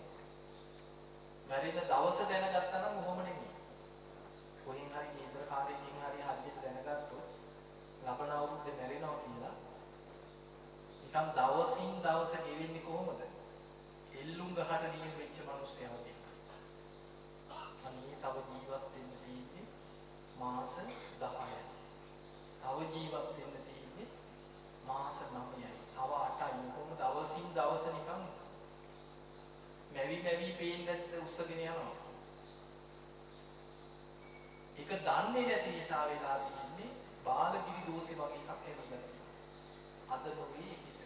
මැරෙන දවස දැනගත්තා නම් කොහොම නෙමෙයි. කොහෙන් හරි කේන්ද්‍ර කාර්යයෙන් හරි හරියට දැනගත්තොත් ලබන අවුරුද්දේ මැරෙනවා කියලා නිකන් දවසින් දවස ගෙවෙන්නේ කොහොමද? එල්ලුම් ගහට නියම වෙච්ච මිනිස්සයා වගේ. අනේ තව ජීවත් වෙන්න තියෙන්නේ මාස 10යි. තව ජීවත් වෙන්න තියෙන්නේ මාස 9යි. තව 8යි. කොහොම දවසින් දවස නිකන් මැවි පේන්නේ උස්සගෙන යනවා. ඒක දන්නේ නැති නිසා වෙලා තියෙන්නේ බාලගිරි දෝෂේ වගේ එකක් ඇවිල්ලා තියෙනවා. අද නොවේ හිත.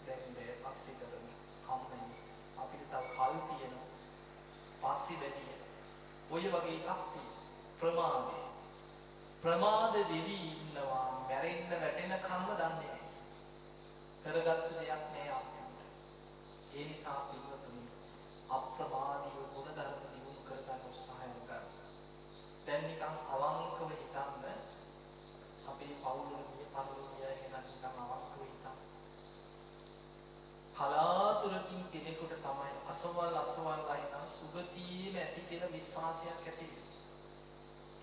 දැන් මේ පස්සේ කරමු. කම්මැලි. අපිට තව කල් තියෙනවා. පස්සේ බැදී. ඔය වගේ එකක් තියෙනවා. ප්‍රමාද වෙවි ඉන්නවා. මැරෙන්න වැටෙන කම්ම දන්නේ නැහැ. කරගත්ත දෙයක් නෑ අන්තිමට. ඒ නිසා පින්වතුනි අප්‍රමාදීව ගුණ ධර්ම දියුණු කරගන්න උත්සාහය ගන්න. දැන් නිකන් අවංකව හිතන්න අපේ පවුලේ පරිලෝකය ගැන නිකන් අවංකව හිතන්න. කලාතුරකින් කෙනෙකුට තමයි අසවල් අයින සුගතියේ ඇති කියලා විශ්වාසයක් ඇති වෙන්නේ.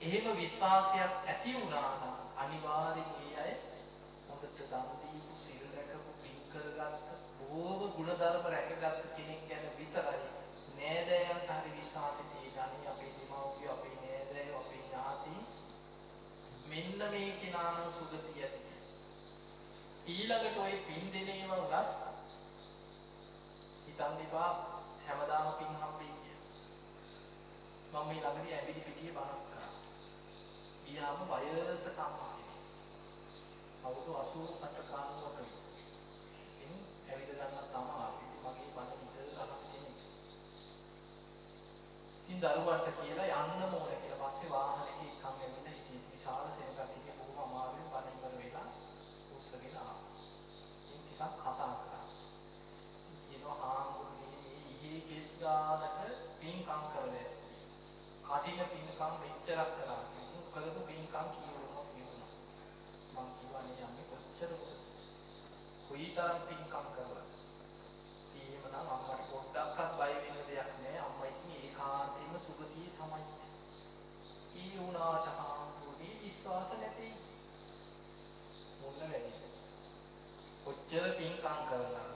එහෙම විශ්වාසයක් ඇති වුණා නම් අනිවාර්යෙන් ඒ අය හොඳට දන් දීපු සිල් රැකපු පින් කරගත්ත බොහෝම ගුණධර්ම රැකගත්ත කෙනෙක් ගැන විතරයි නෑදෑයන්ට හරි විශ්වාසය තියෙන්නේ. අපේ දෙමව්පියෝ අපේ නෑදෑයෝ අපේ ඥාති මෙන්න මේ කෙනා නම් සුගතිය ඇති. ඊළඟට ওই පින් දෙනේම උනත් හිතන්න එපා හැමදාම පින් හම්බෙයි කියලා. මම මේ ළඟදී ඇවිදි පිටියේ බණක් කරා. ඊයාම වයසක අම්මා කෙනෙක්. අවුරුදු 88 90ක. ඉතින් ඇවිද ගන්න තමයි ඉතින් මගේ බණ විතර අහන කෙනෙක්. ඉතින් දරුවන්ට කියලා යන්න ඕන කියලා පස්සේ වාහනයක එක්කන් ඇවිල්ලා හිටියේ. විශාල සේවකයෙක් ඉන්නේ බොහොම අමාරුවෙන් බණ ඉවර වෙලා උස්සගෙන ආවා. ඉතින් ටිකක් කතා කරා. කියනවා හාමුදුරනේ මේ ඉහි කෙස් ගානක පින්කම් කරලා කටින පින්කම් මෙච්චරක් කරා. ඉතින් කළු පින්කම් කියවනවා. මං කියවනේ යන්නේ කොච්චරද? කොයිතරම් පින්කම් කරලා. එහෙමනම් අම්මට පොඩ්ඩක්වත් බය වෙන්න දෙයක් නෑ. අම්මා ඉතින් ඒකාන්තයෙන්ම සුගතියේ තමයි. ඊ වුණාට හාමුදුරනේ විශ්වාස නැtei. මොන වැඩේ? කොච්චර පින්කම් කරලා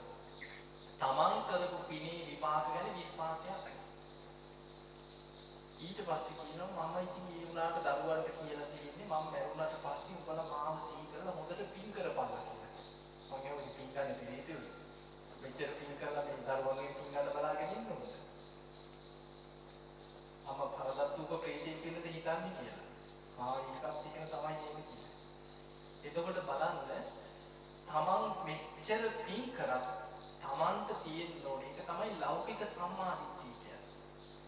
තමන් කරපු පිනේ විපාක ගැන විශ්වාසයක් නැහැ. ඊට පස්සේ කියනවා මම ඉතින් ඒ උනාට දරුවන්ට කියලා තියෙන්නේ මම මැරුණාට පස්සේ උඹලා මාව සිහි කරලා හොඳට පින් කරපල්ලා කියලා. මම ඒ පින් ගන්න දෙවිතුරු. මෙච්චර පින් කරලා මේ දරුවන්ගේ පින් ගන්න බලාගෙන ඉන්නවද? අම්මා පරදත්තුක ප්‍රේතෙක් වෙනද හිතන්නේ කියලා. ඒකත් එක තමයි ඒක කියන්නේ. එතකොට බලන්න තමන් මෙච්චර පින් කරත් තමන්ට තියෙන්න ඕනේ ඒක තමයි ලෞකික සම්මාදිට්ඨිය කියන්නේ.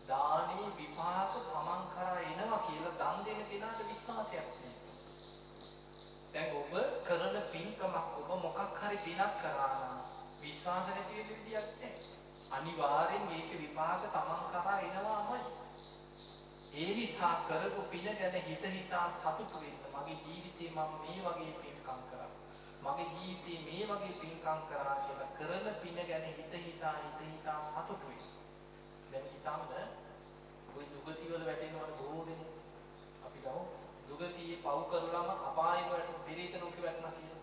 දානේ විපාක තමන් කරා එනවා කියලා දන් දෙන කෙනාට විශ්වාසයක් තියෙනවා. දැන් ඔබ කරන පින්කමක් ඔබ මොකක් හරි පිනක් කරා නම් විශ්වාස නැති වෙන්න විදියක් නැහැ. අනිවාර්යෙන් මේක විපාක තමන් කරා එනවාමයි. ඒ නිසා කරපු පින ගැන හිත හිතා සතුටු වෙන්න. මගේ ජීවිතේ මම මේ වගේ පින්කම් කරා. මම මගේ ජීවිතේ මේ වගේ පින්කම් කරා කියලා කරන පින ගැන හිත හිතා සතුටුයි. දැන් හිතන්න ওই දුගති වල වැටෙනවනේ බොහෝ දෙනෙක්. අපි ගමු දුගතියේ පව් කරලාම අපායෙ වැටෙන පෙරේත ලෝකෙ වැටෙනවා කියලා.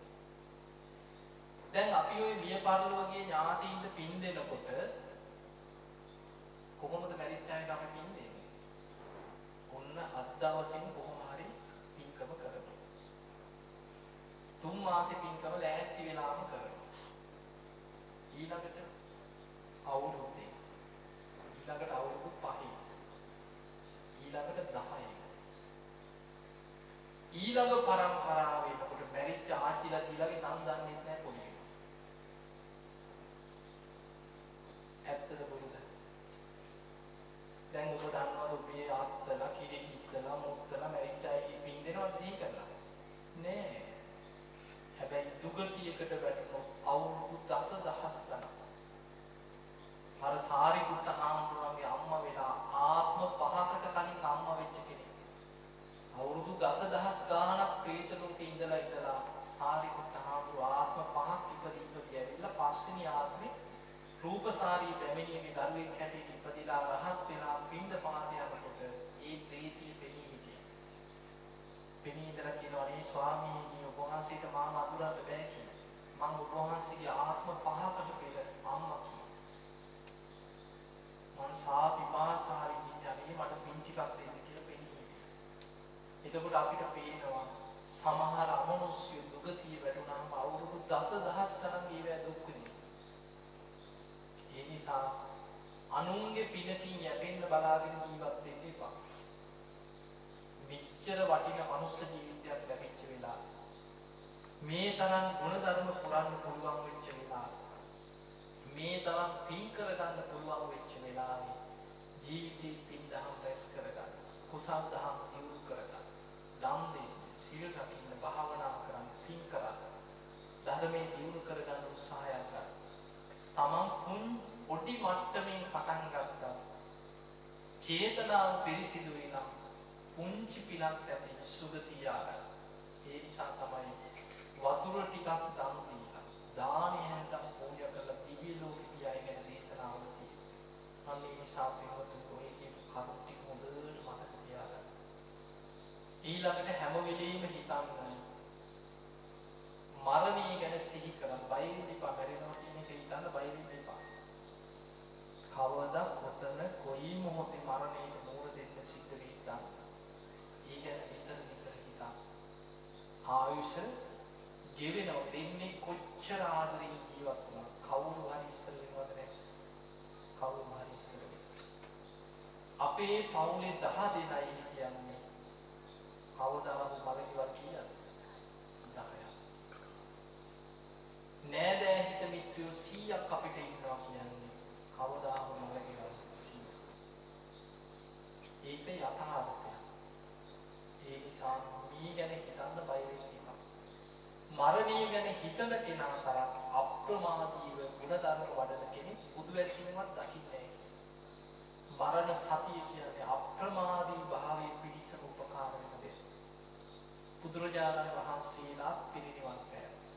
දැන් අපි ওই මිය පරලෝකයේ ඥාතීන්ට පින් දෙනකොට කොහොමද මැරිච්ච අයට අපි පින් දෙන්නේ? ඔන්න අත් දවසින් කොහොම හරි පින්කම කරනවා. 3 මාසෙ පින්කම ලෑස්ති වෙලාම කරනවා. ඊළඟට අවුරුද්දේ ඊළඟට අවුරුදු 5 ඊළඟට 10 ඊළඟ පරම්පරාව වෙනකොට මැරිච්ච ආච්චිලා සීලාගේ නම් දන්නේ නැහැ පොඩි එකා. ඇත්තද බොරුද? දැන් ඔබ දන්නවද ඔබේ ආත්තලා කිරිකිත්තලා මොත්තලා මැරිච්ච අයගේ පින් දෙනවද සිහි කරලා? නෑ. හැබැයි දුගතියකට වැටුණොත් අවුරුදු දසදහස් ගණන් අර සාරිපුත්ත හාමුදුරුවන්ගේ අම්මා වෙලා ආත්ම 5කට කලින් අම්මා වෙච්ච කෙනෙක්. අවුරුදු දසදහස් ගාණක් ප්‍රේත ලෝකේ ඉඳලා සාරිපුත්ත හාමුදුරුවෝ ආත්ම 5ක් ඉපදී ඇවිල්ලා පස්වෙනි ආත්මේ රූපසාරී පැමිණීමේ දරුවෙක් හැටියට ඉපදිලා රහත් වෙලා පින්ඳ පාත යනකොට ඒ ප්‍රේතිය පෙනී හිටියා. පෙනී ඉඳලා කියනවා නේ ස්වාමීනි ඔබ වහන්සේට මාව අඳුරන්න බෑ කියලා. මම ඔබ වහන්සේගේ ආත්ම 5කට පෙර අම්මා කියලා. මං සාපිපාසාරි විඥානේ මට පින් ටිකක් දෙන්න කියලා පෙනී හිටියා. එතකොට අපිට පේනවා සමහර අමනුෂ්‍ය දුගතිය වැටුණාම අවුරුදු දසදහස් ගණන් ඒවා දුක් විඳිනවා. ඒ නිසා අනුන්ගේ පිනකින් යැපෙන්න බලාගෙන ජීවත් වෙන්න එපා. මෙච්චර වටින මනුස්ස ජීවිතයක් ලැබිච්ච වෙලාව මේ තරම් ගුණධර්ම පුරන්න පුළුවන් වෙච්ච වෙලාව මේ තරම් පින් කරගන්න පුළුවන් වෙච්ච වෙලාවේ ජීවිතේ පින් දහම් රැස් කරගන්න කුසල් දහම් දියුණු කරගන්න දම් දෙන්න සීල රකින්න භාවනා කරන්න පින් කරන්න ධර්මයේ දියුණු කරගන්න උත්සාහයක් ගන්න. තමන් පොඩි මට්ටමින් පටන් ගත්තා. චේතනාව පිරිසිදු වෙනම් පුංචි පිනක් ඇති සුගතිය ආගන්න. ඒ නිසා තමයි වතුර ටිකක් දන් දීලා දානෙ හැන්දම් පූජා කරලා දිව්‍ය ලෝකෙ ගියයි ගැන දේශනාවල තියෙනවා. අන්න ඒ නිසා පින්වතුනි ඔය කියන කරුණු ටික හොඳට මතක තියාගන්න. ඊළඟට හැම වෙලෙම හිතන්න මරණය ගැන සිහි කරන් බය වෙන්න එපා. මැරෙනවා කියන එක හිතන්න බය වෙන්න එපා. කවදා කොතන කොයි මොහොතේ මරණයට මුහුණ දෙන්න සිද්ධ වෙයි හිතන්න. ඒ ගැන විතර හිතන්න. ආයුෂ ගෙවෙනව දෙන්නේ කොච්චර ආදරෙන් ජීවත් වුණා. කවුරු හරි ඉස්සර වෙනවද නැහැ. කවුරු හරි ඉස්සර වෙනවා. අපේ පවුලේ 10 දෙනයි කියන්නේ කවදා හෝ මරණිවත් කියලා 10ක්. නෑදෑ හිත මිත්‍රයෝ 100ක් අපිට ඉන්නවා කියන්නේ කවදා හෝ මරණිවත් 100. ඒක යථාර්ථය. ඒ නිසා මේ ගැන හිතන්න බය වෙන්න එපා. මරණය ගැන හිතන කෙනා තරම් අප්‍රමාදීව ගුණධර්ම වඩන කෙනෙක් බුදු වැසීමවත් දකින්නේ නැහැ. මරණ සතිය කියන්නේ අප්‍රමාදී භාවයේ පිළිසම උපකාර වෙන දෙයක්. බුදුරජාණන් වහන්සේලා පිරිනිවන් පෑවා.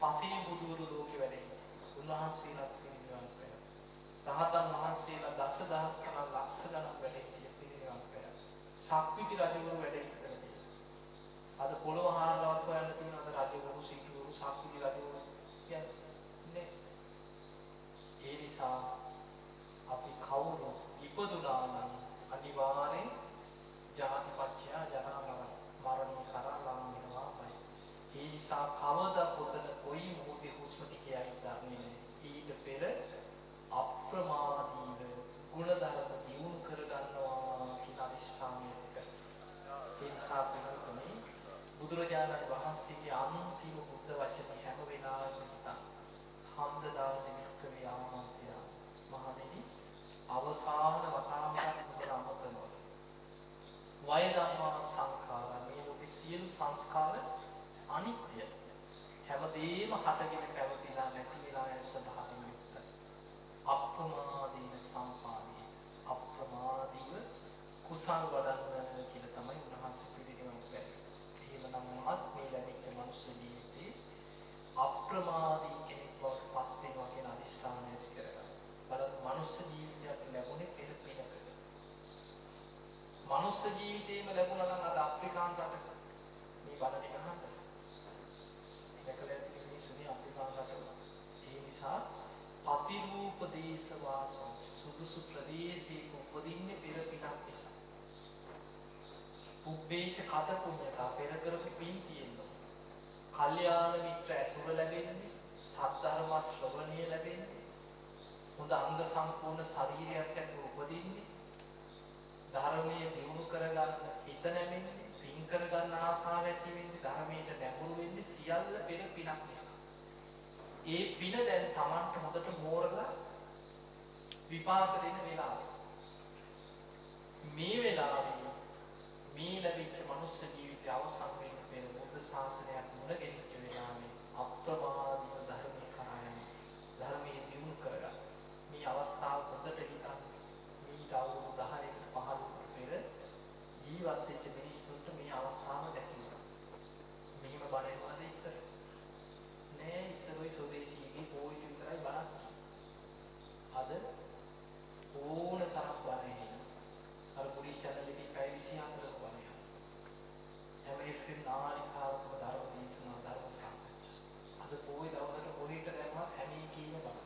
පසේ බුදුවරු ලෝකෙ වැඩ හිටියා. උන්වහන්සේලා පිරිනිවන් පෑවා. රහතන් වහන්සේලා දසදහස් ගණන් ලක්ෂ ගණන් වැඩ හිටියා පිරිනිවන් පෑවා. සක්විති රජවරු වැඩ හිටියා. අද පොළොව හාරලවත් හොයන්න තියෙන අද රජවරු සිටුවරු සක්විති රජවරු කියන්නේ. ඒ නිසා අපි කවුරු ඉපදුනා නම් අනිවාර්යෙන් ජාතිපච්චය ජරා මරණය කරා ලං වෙනවාමයි. ඒ නිසා කවදා කොතන කොයි මොහොතේ හුස්ම ටිකයි දන්නේ ඊට පෙර අප්‍රමාදීව ගුණධර්ම දියුණු කරගන්නවා කියන අදිෂ්ඨානයක. ඒ නිසා පිළිතුරේ බුදුරජාණන් වහන්සේගේ අන්තිම බුද්ධ වචනේ හැම වෙලාවෙම හිතන්න. හම්දදාන වික්කවේ ආමන්ත්‍රය. මහණෙනි අවසාන වතාවට නුඹ අමතනවා. වය ධම්මා සංඛාර මේ ලෝකේ සියලු සංස්කාර අනිත්‍යයි. හැමදේම හටගෙන පැවතිලා නැති වෙලා යන ස්වභාවයෙන් යුක්තයි. අප්‍රමාදීන සම්පාදී අප්‍රමාදීව කුසල් වඩන්න කියලා තමයි උන්වහන්සේ පිළිගන්නේ. එහෙමනම් ආත්මය ලැබිච්ච මනුෂ්‍ය ජීවිතේ අප්‍රමාදී කෙනෙක් බවට පත් වෙනවා කියන අදිෂ්ඨානය ඇති කරගන්න. බලන්න මනුස්ස ජීවිතයක් ලැබුණේ පෙර පිනක. මනුස්ස ජීවිතේම ලැබුණා නම් අද අප්‍රිකානු රටක මේ බණ ටික අහන්න. දැකලා ඇති මිනිස්සුනේ අප්‍රිකානු රටවල. ඒ නිසා පතිරූප දේශ වාසෝ සුදුසු ප්‍රදේශයක උපදින්නේ පෙර පිනක් නිසා. උබ්බේච කත පුඤ්ඤතා පෙර කරපු පින් තියෙනවා. කල්යාණ මිත්‍ර ඇසුර ලැබෙන්නේ, සද්ධර්ම ශ්‍රවණය ලැබෙන්නේ, හොඳ අංග සම්පූර්ණ ශරීරයක් ඇතුළු උපදින්නේ, ධර්මයේ දියුණු කරගන්න හිත නැමෙන්නේ, පින් කරගන්න ආසාව ඇති වෙන්නේ, ධර්මයට නැඹුරු වෙන්නේ සියල්ල පෙර පිනක් නිසා. ඒ පින දැන් Tamanට හොඳට මෝරලා විපාක දෙන වෙලාව. මේ වෙලාවේ මේ ලැබිච්ච මනුස්ස ජීවිතය අවසන් වෙන්න පෙර බුද්ධ ශාසනයක් මුණ ගැහිච්ච වෙලාවේ අප්‍රමාදීව ධර්මයේ කරා යන ධර්මයේ දියුණු කරගන්න. මේ අවස්ථාව හොඳට හිතන්න. මේ අවුරුදු 10කට 15කට පෙර ජීවත් වෙච්ච මිනිස්සුන්ට මේ අවස්ථාව දැකීම. මෙහිම බණේවද ඉස්සර? නෑ ඉස්සරයි සෝදේශීගේ පොයි විතරයි බණක්. අද ඕන තරම් බණේ. අර පොලිස් channel එකේ පැය 24ක බණේ. හැම FM නාලිකාවකම ධර්ම දේශනා ධර්ම සාකච්ඡා. අද පොයි දවසට කොහෙට දැම්මත් හැම එකීම බණ.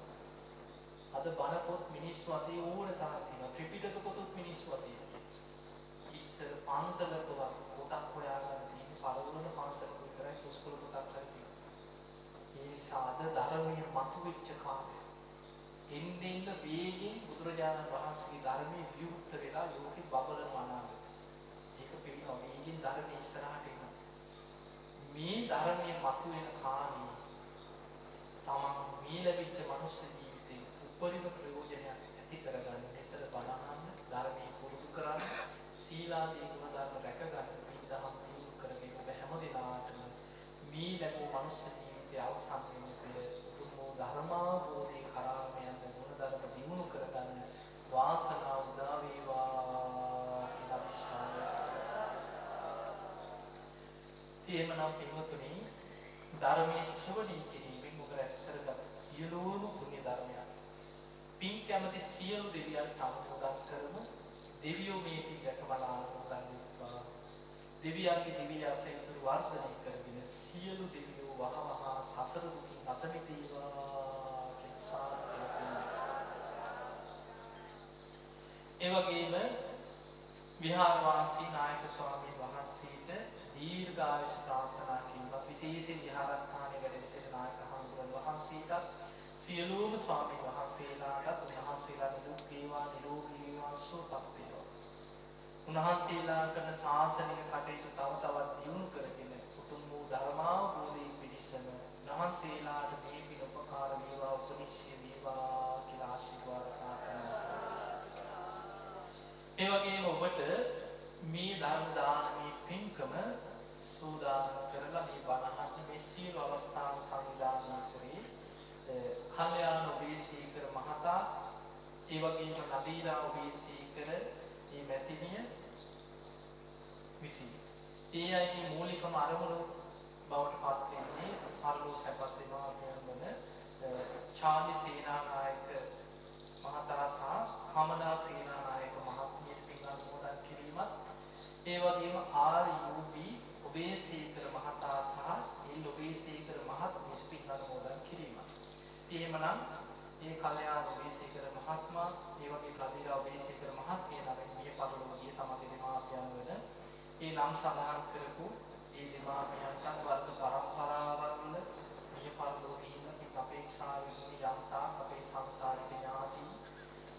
අද බණ පොත් මිනිස්සු අතේ ඕන තරම් තියෙනවා. ත්‍රිපිටක පොතත් මිනිස්සු අතේ. ඉස්සර පන්සලකවත් පොතක් හොයාගන්න තියෙන පළවන පන්සලක විතරයි සුස්කුල පොතක් හරි තියෙන්නේ. ඒ නිසා අද ධර්මයේ මතුවෙච්ච කාලේ එන්නෙන්න වේගෙන් බුදුරජාණන් වහන්සේගේ ධර්මයේ විවෘත වෙලා ලෝකෙ බබලන අනාගතය. ඒක පිළිගන්න වේගෙන් ධර්මයේ ඉස්සරහට එනවා. මේ ධර්මයේ මතුවෙන කාලේ තමන් මේ ලැබිච්ච මනුස්ස ජීවිතේ උපරිම ප්‍රයෝජනයක් ඇති කරගන්න මෙතන බණ අහන්න, ධර්මයේ පුරුදු කරන්න, සීලාදී ගුණ ධර්ම රැකගන්න, පිළිදහම් දියුණු කරගෙන ඔබ හැම දිනාටම මේ ලැබූ මනුස්ස ජීවිතය අවසන් වෙන පෙර උතුම් වූ ධර්මාභෝධයේ කරාම යන ගුණ ධර්ම දියුණු කරගන්න වාසනාව උදා වේවා කියලා විශ්වාසය. එහෙමනම් පින්වතුනි ධර්මයේ ශ්‍රවණය කිරීමෙන් ඔබ රැස් කරගත් සියලුම පුණ්‍ය ධර්මයන් පින් කැමති සියලු දෙවියන්ට අනුමෝදන් කරමු. දෙවියෝ මේ පින් දැකබලා අනුමෝදන් වෙත්වා. දෙවියන්ගේ දිව්‍ය ආශිර්වාද වර්ධනය කරගෙන සියලු දෙවියෝ වහවහ සසර දුකින් අත මිදේවා කියලා සාදුනා. ඒ වගේම විහාරවාසී නායක ස්වාමීන් වහන්සේට දීර්ඝායුෂ ප්‍රාර්ථනා කිරීමත් විශේෂයෙන් විහාරස්ථානයේ වැඩ සිටින නායක හඳුරන වහන්සේට සියලුම ස්වාමීන් වහන්සේලාට උන්වහන්සේලා දුක් වේවා නිරෝගී වේවා සුවපත් වේවා. උන්වහන්සේලා කරන ශාසනික කටයුතු තව තවත් දියුණු කරගෙන උතුම් වූ ධර්මාවබෝධයේ පිණිසම උන්වහන්සේලාට මේ පින උපකාර වේවා උපනිශ්‍රේ වේවා කියලා ආශිර්වාද ප්‍රාර්ථනා කරනවා. ඒ වගේම ඔබට මේ ධර්ම දානමේ පින්කම සූදානම් කරලා මේ බණ අහන්න මේ සියලු අවස්ථාව සංවිධානය කරේ කල්යාණ ඔබේසීකර මහතා, ඒ වගේම නදීරා ඔබේසීකර මේ මැතිණිය විසින් ඒ අයගේ මූලිකම අරමුණු බවට පත් වෙන්නේ පරලෝ සැපත් දෙමාපියන් වන චාලි සේනානායක මහතා සහ කමලා සේනානායක මහත්මියට පින් අනුමෝදන් කිරීමත්, ඒ වගේම RUB ඔබේසීකර මහතා සහ ඔබේසීකර මහත්මියට පින් අනුමෝදන් කිරීමත්. එහෙමනම් මේ කල්යාණ ඔබේසීකර මහත්මයා, ඒ වගේ නදීරා ඔබේසීකර මහත්මිය නමින් මිය පරලොව ගිය තමගේ දෙමාපියන් වන ඒ නම් සඳහන් කරපු ඒ දෙමාපියන්ට වර්ග පරම්පරාවල් වල මිය පරලොව ගිහින් අපේක්ෂාවෙන් යම්තා අපේ සංසාරික ඥාති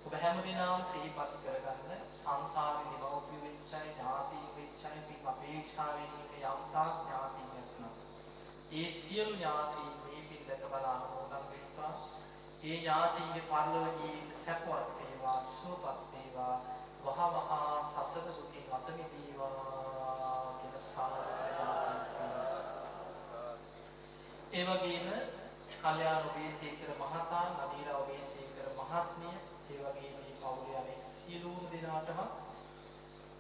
ඔබ හැම දිනම සිහිපත් කරගන්න. සංසාරේ නිමවපු වෙච්චයි ඥාති වෙච්චයි පින් අපේක්ෂාවෙන් යම්තා ඥාති නැත්නම් ඒ සියලු ඥාති මේ පින් දැක බලා අනුමෝදන් වෙත්වා. ඒ ඥාතිගේ පරලොව ජීවිත සැපවත් වේවා සුවපත් වේවා වහවහ සසර දුකින් අත මිදේවා කියලා සාදුනා. ඒ වගේම කල්යාණ ඔබේසීකර මහතා, නදීරා ඔබේසීකර මහත්මිය, ඒ වගේම මේ පවුලේ අනෙක් සියලුම දෙනාටම,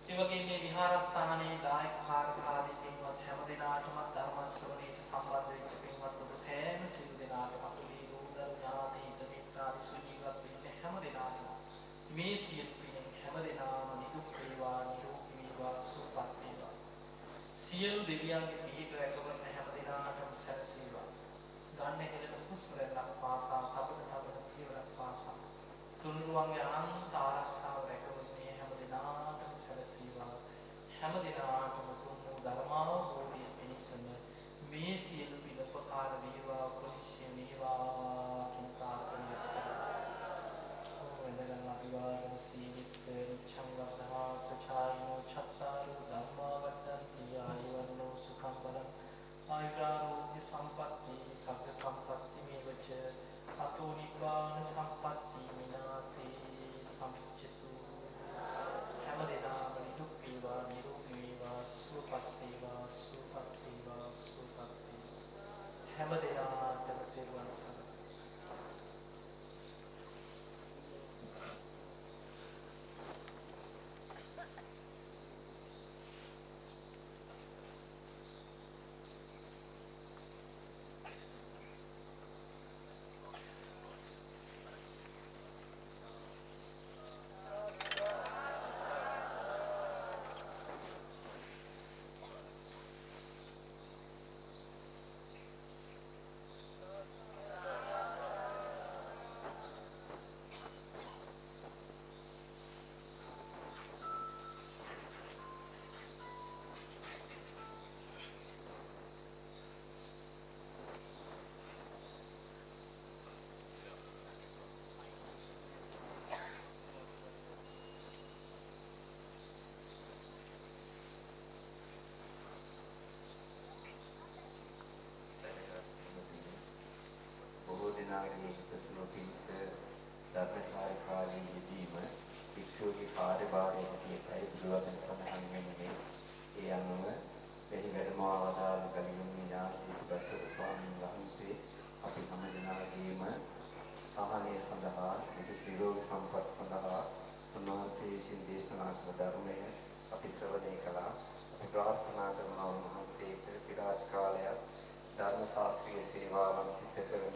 ඒ වගේම මේ විහාරස්ථානයේ දායක කාර්යකාරී පින්වත් හැම දෙනාටම ධර්ම ශ්‍රවණයට සම්බන්ධ වෙච්ච පින්වත් ඔබ සෑම සියලු සියලු දෙවියන්ගේ පිහිට රැකවරන හැම දිනාටම සැලසේවා. ගන්න හෙළන හුස්ම රැල්ලක් පාසා තබන පියවරක් පාසා තුනුරුවන්ගේ අනන්ත ආරක්ෂාව රැකවරන්නේ හැම දිනාටම සැලසේවා. හැම දිනාටම තුන් වූ ධර්මාවබෝධය පිණිසම මේ සියලු පින උපකාර වේවා උපනිශ්‍රය වේවා කියන ප්‍රාර්ථනාව කරනවා. වෙනදන් අභිවාදන සීවිස්ස නිච්ඡං වද්ධා ප්‍රචායිනෝ චත්තාරෝ ධම්මා වද්දන්ති ආයුවන්නෝ සුඛං බලං ආයුරාෝග්‍ය සම්පatti සග්ග සම්පatti මේවච අතෝ නිබ්බාන සම්පatti මිනාතේ සම්චතු. හැම දිනම නිදුක් වේවා නිරෝගී වේවා සුවපත් වේවා සුවපත් වේවා සුවපත් වේවා. හැම දිනකටම තෙරුවන් සරණයි. බොහෝ දෙනාගේ හිතසුව පිණිස ධර්මචාරිකාවේ යෙදීම භික්ෂුවගේ කාර්යභාරය හැටියටයි බුදුවදන සඳහන් වෙන්නේ. ඒ අනුව මෙහි වැඩම අවතාර කලින් ඥානදීපදත්ත ස්වාමීන් වහන්සේ අපි හැම දෙනාගේම සහනය සඳහා නිරෝගී සම්පත් සඳහා උන්වහන්සේ විසින් දේශනා කළ ධර්මය අපි ශ්‍රවණය කළා. අපි ප්‍රාර්ථනා කරනවා උන්වහන්සේට চিරාත් කාලයක් ධර්ම ශාස්ත්‍රීය සේවාවන් සිදු කර